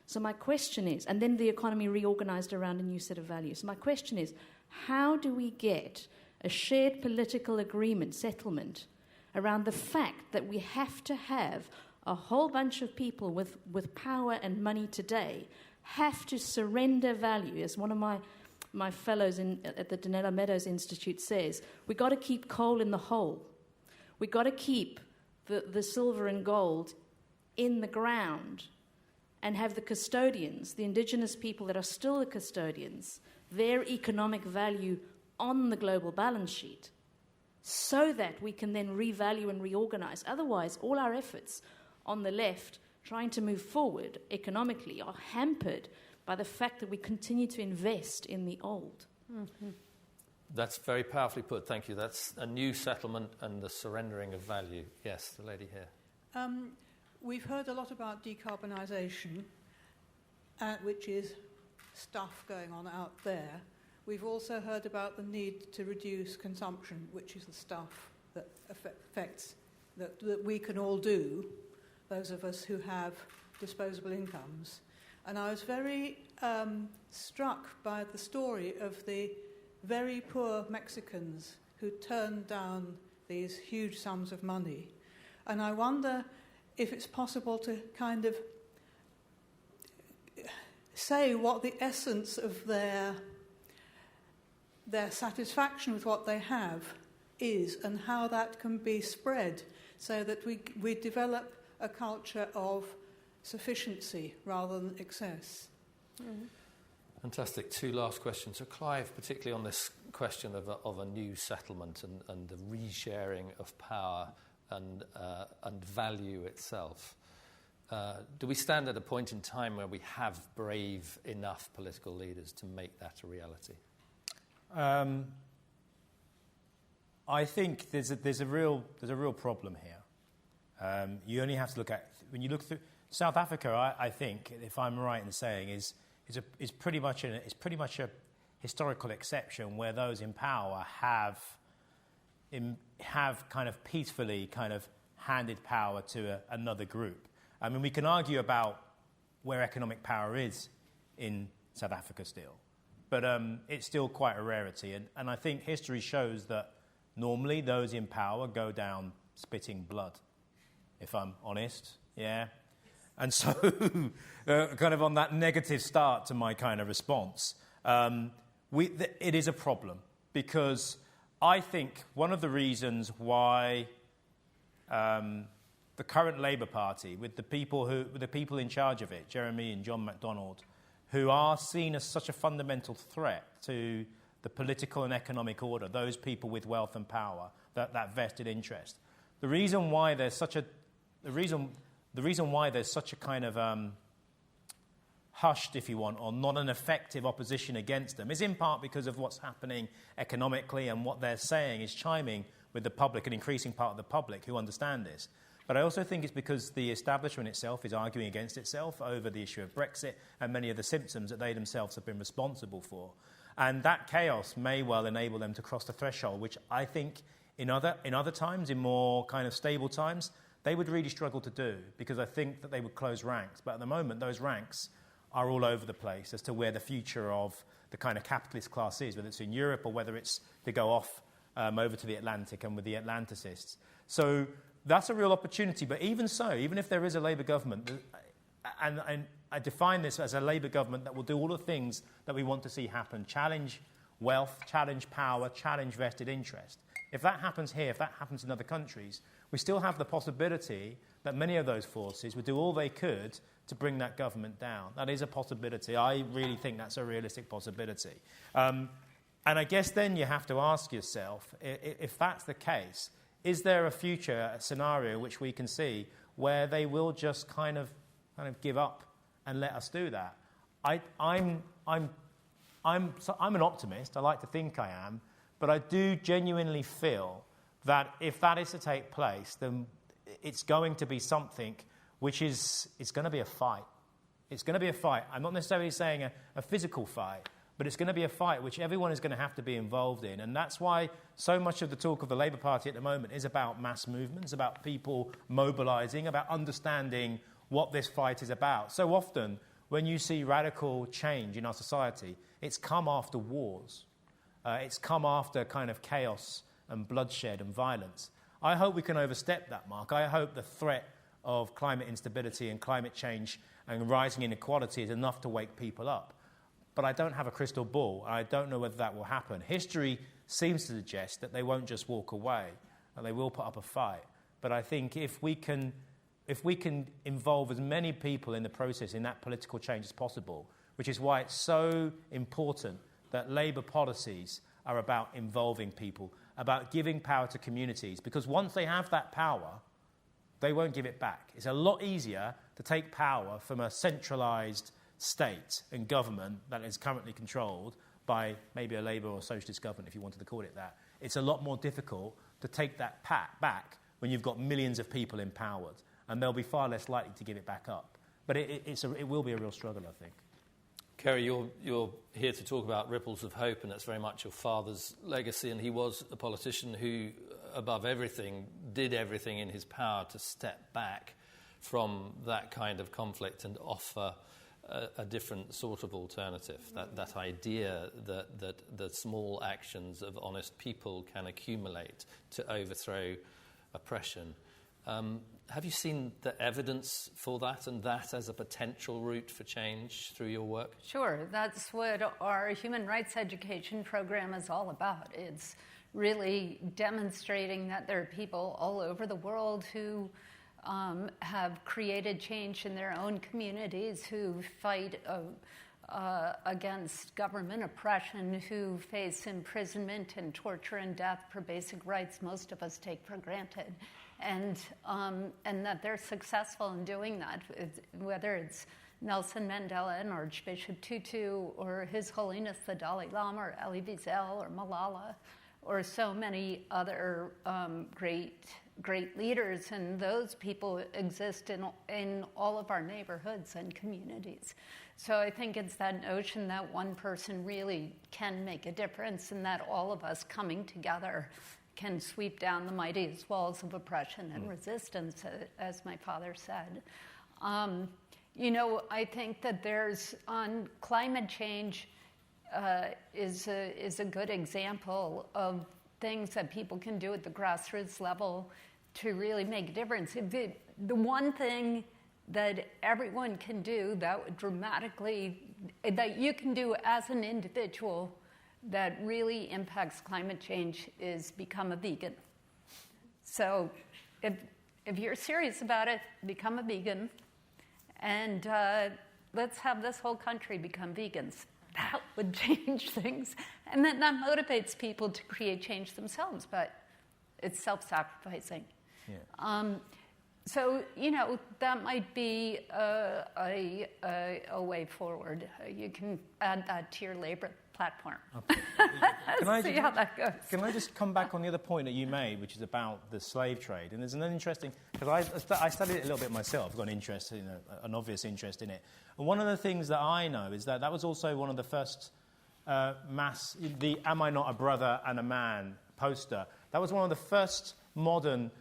So my question is, and then the economy reorganized around a new set of values. So my question is, how do we get a shared political agreement, settlement, around the fact that we have to have a whole bunch of people with power and money today have to surrender value? As one of my fellows at the Danella Meadows Institute says, we've got to keep coal in the hole. We've got to keep the silver and gold in the ground and have the custodians, the indigenous people that are still the custodians, their economic value on the global balance sheet, so that we can then revalue and reorganize. Otherwise, all our efforts on the left trying to move forward economically are hampered by the fact that we continue to invest in the old. That's very powerfully put, thank you. That's a new settlement and the surrendering of value. Yes, the lady here. We've heard a lot about decarbonisation, which is stuff going on out there. We've also heard about the need to reduce consumption, which is the stuff that affects, that we can all do, those of us who have disposable incomes. And I was very struck by the story of the very poor Mexicans who turned down these huge sums of money. And I wonder if it's possible to kind of say what the essence of their satisfaction with what they have is, and how that can be spread so that we develop a culture of sufficiency rather than excess. Fantastic. Two last questions. So Clive, particularly on this question of a new settlement and the resharing of power and value itself. Do we stand at a point in time where we have brave enough political leaders to make that a reality? I think there's a real problem here, You only have to look at, when you look through South Africa, I think, if I'm right in saying, is pretty much a historical exception where those in power have kind of peacefully kind of handed power to another group. I mean, we can argue about where economic power is in South Africa still, but it's still quite a rarity. And I think history shows that normally those in power go down spitting blood, if I'm honest, yeah? And so, kind of on that negative start to my kind of response, it is a problem, because I think one of the reasons why the current Labour Party, with the people in charge of it, Jeremy and John MacDonald, who are seen as such a fundamental threat to the political and economic order, those people with wealth and power, that vested interest. The reason why there's such a kind of hushed, if you want, or not an effective opposition against them is in part because of what's happening economically, and what they're saying is chiming with the public, an increasing part of the public who understand this. But I also think it's because the establishment itself is arguing against itself over the issue of Brexit and many of the symptoms that they themselves have been responsible for. And that chaos may well enable them to cross the threshold, which I think in other times, in more kind of stable times, they would really struggle to do, because I think that they would close ranks. But at the moment, those ranks are all over the place as to where the future of the kind of capitalist class is, whether it's in Europe or whether it's to go off over to the Atlantic and with the Atlanticists. So that's a real opportunity. But even so, even if there is a Labour government, and I define this as a Labour government that will do all the things that we want to see happen, challenge wealth, challenge power, challenge vested interest. If that happens here, if that happens in other countries, we still have the possibility that many of those forces would do all they could to bring that government down. That is a possibility. I really think that's a realistic possibility. And I guess then you have to ask yourself, if that's the case, is there a future scenario which we can see where they will just kind of give up and let us do that? I'm an optimist. I like to think I am. But I do genuinely feel that if that is to take place, then it's going to be something which it's going to be a fight. It's going to be a fight. I'm not necessarily saying a physical fight, but it's going to be a fight which everyone is going to have to be involved in. And that's why so much of the talk of the Labour Party at the moment is about mass movements, about people mobilising, about understanding what this fight is about. So often, when you see radical change in our society, it's come after wars. It's come after kind of chaos and bloodshed and violence. I hope we can overstep that mark. I hope the threat of climate instability and climate change and rising inequality is enough to wake people up. But I don't have a crystal ball. I don't know whether that will happen. History seems to suggest that they won't just walk away, and they will put up a fight. But I think if we can involve as many people in the process in that political change as possible, which is why it's so important that Labour policies are about involving people, about giving power to communities, because once they have that power, they won't give it back. It's a lot easier to take power from a centralised state and government that is currently controlled by maybe a Labour or socialist government, if you wanted to call it that. It's a lot more difficult to take that back when you've got millions of people empowered, and they'll be far less likely to give it back up. But it will be a real struggle, I think. Kerry, you're here to talk about ripples of hope, and that's very much your father's legacy, and he was a politician who, above everything, did everything in his power to step back from that kind of conflict and offer a different sort of alternative, that idea that the small actions of honest people can accumulate to overthrow oppression. Have you seen the evidence for that, and that as a potential route for change through your work? Sure. That's what our human rights education program is all about. It's really demonstrating that there are people all over the world who have created change in their own communities, who fight against government oppression, who face imprisonment and torture and death for basic rights most of us take for granted. And that they're successful in doing that, whether it's Nelson Mandela and Archbishop Tutu, or His Holiness the Dalai Lama, or Elie Wiesel, or Malala, or so many other great great leaders, and those people exist in all of our neighborhoods and communities. So I think it's that notion that one person really can make a difference, and that all of us coming together can sweep down the mightiest walls of oppression and resistance, as my father said. I think that there's, on climate change is a good example of things that people can do at the grassroots level to really make a difference. The one thing that everyone can do that would dramatically, that you can do as an individual that really impacts climate change is become a vegan. So if you're serious about it, become a vegan, and let's have this whole country become vegans. That would change things. And then that motivates people to create change themselves, but it's self-sacrificing. Yeah. So, that might be a way forward. You can add that to your labor platform. Okay. See how that goes. Can I just come back on the other point that you made, which is about the slave trade? And there's an interesting, because I studied it a little bit myself. I've got an obvious interest in it. And one of the things that I know is that was also one of the first the "Am I Not a Brother and a Man" poster. That was one of the first modern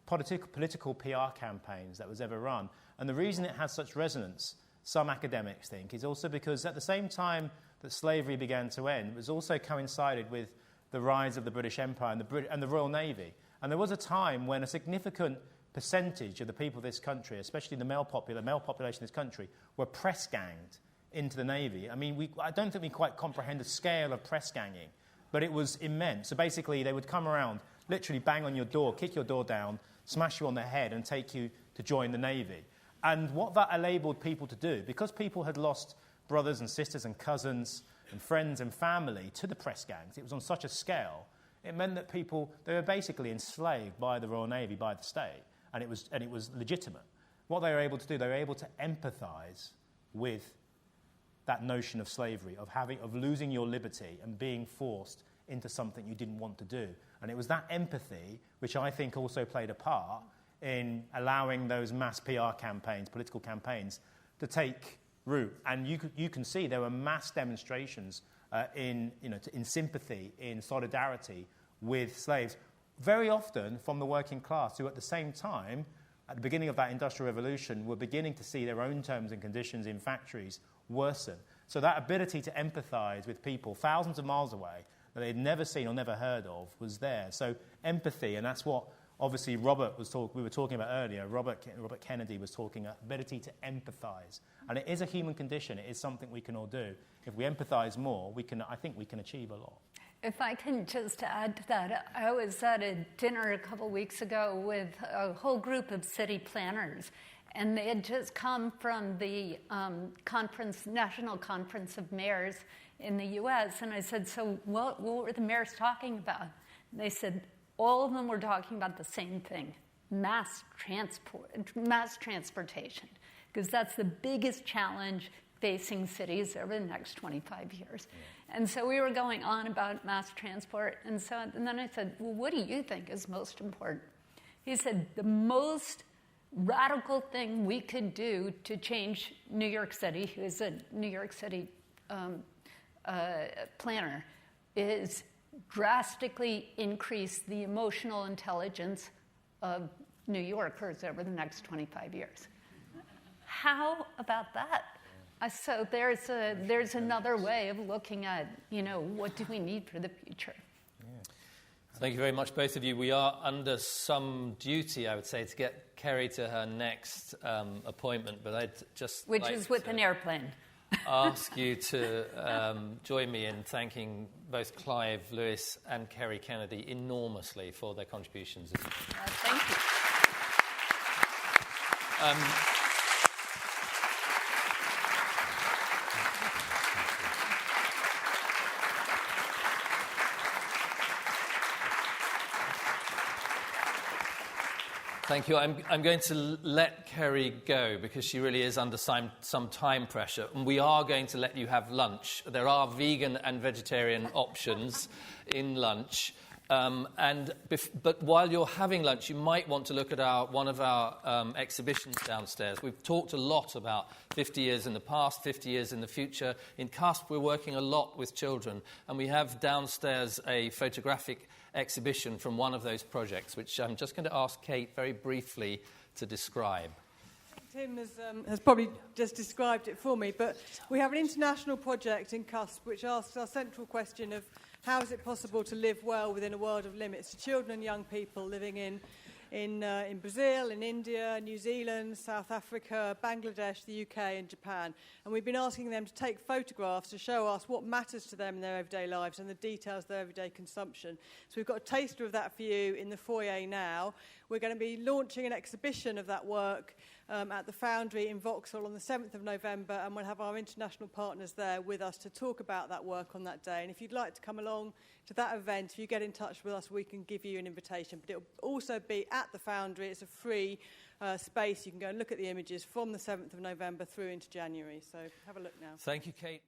political PR campaigns that was ever run. And the reason it has such resonance, some academics think, is also because at the same time that slavery began to end, it was also coincided with the rise of the British Empire and the Royal Navy. And there was a time when a significant percentage of the people of this country, especially the male population of this country, were press-ganged into the Navy. I mean, I don't think we quite comprehend the scale of press-ganging, but it was immense. So basically, they would come around, literally bang on your door, kick your door down, smash you on the head, and take you to join the Navy. And what that enabled people to do, because people had lost brothers and sisters and cousins and friends and family to the press gangs, it was on such a scale, it meant that they were basically enslaved by the Royal Navy, by the state, and it was legitimate. What they were able to do, they were able to empathise with that notion of slavery, of losing your liberty and being forced into something you didn't want to do. And it was that empathy which I think also played a part in allowing those mass PR campaigns, political campaigns, to take root. And you can see there were mass demonstrations in sympathy, in solidarity with slaves, very often from the working class, who at the same time, at the beginning of that Industrial Revolution, were beginning to see their own terms and conditions in factories worsen. So that ability to empathise with people thousands of miles away that they'd never seen or never heard of was there. So empathy, and that's what obviously we were talking about earlier. Robert Kennedy was talking about ability to empathise. And it is a human condition. It is something we can all do. If we empathise more, I think we can achieve a lot. If I can just add to that, I was at a dinner a couple weeks ago with a whole group of city planners, and they had just come from the National Conference of Mayors in the US, and I said, so what were the mayors talking about? And they said, all of them were talking about the same thing, mass transportation, because that's the biggest challenge facing cities over the next 25 years. Yeah. And so we were going on about mass transport, and then I said, well, what do you think is most important? He said, the most radical thing we could do to change New York City, who is a New York City planner, is drastically increase the emotional intelligence of New Yorkers over the next 25 years. How about that? So there's another way of looking at, what do we need for the future? Yeah. Thank you very much, both of you. We are under some duty, I would say, to get Kerry to her next appointment, but I'd just Which is with an airplane. Ask you to join me in thanking both Clive Lewis and Kerry Kennedy enormously for their contributions. Thank you. Thank you. I'm going to let Kerry go because she really is under some time pressure. And we are going to let you have lunch. There are vegan and vegetarian options in lunch. But while you're having lunch, you might want to look at one of our exhibitions downstairs. We've talked a lot about 50 years in the past, 50 years in the future. In CUSP, we're working a lot with children, and we have downstairs a photographic exhibition from one of those projects, which I'm just going to ask Kate very briefly to describe. Tim has probably just described it for me, but we have an international project in CUSP which asks our central question of how is it possible to live well within a world of limits to children and young people living in Brazil, in India, New Zealand, South Africa, Bangladesh, the UK and Japan. And we've been asking them to take photographs to show us what matters to them in their everyday lives and the details of their everyday consumption. So we've got a taster of that for you in the foyer now. We're going to be launching an exhibition of that work at the Foundry in Vauxhall on the 7th of November, and we'll have our international partners there with us to talk about that work on that day. And if you'd like to come along to that event, if you get in touch with us, we can give you an invitation. But it'll also be at the Foundry. It's a free space. You can go and look at the images from the 7th of November through into January. So have a look now. Thank you, Kate.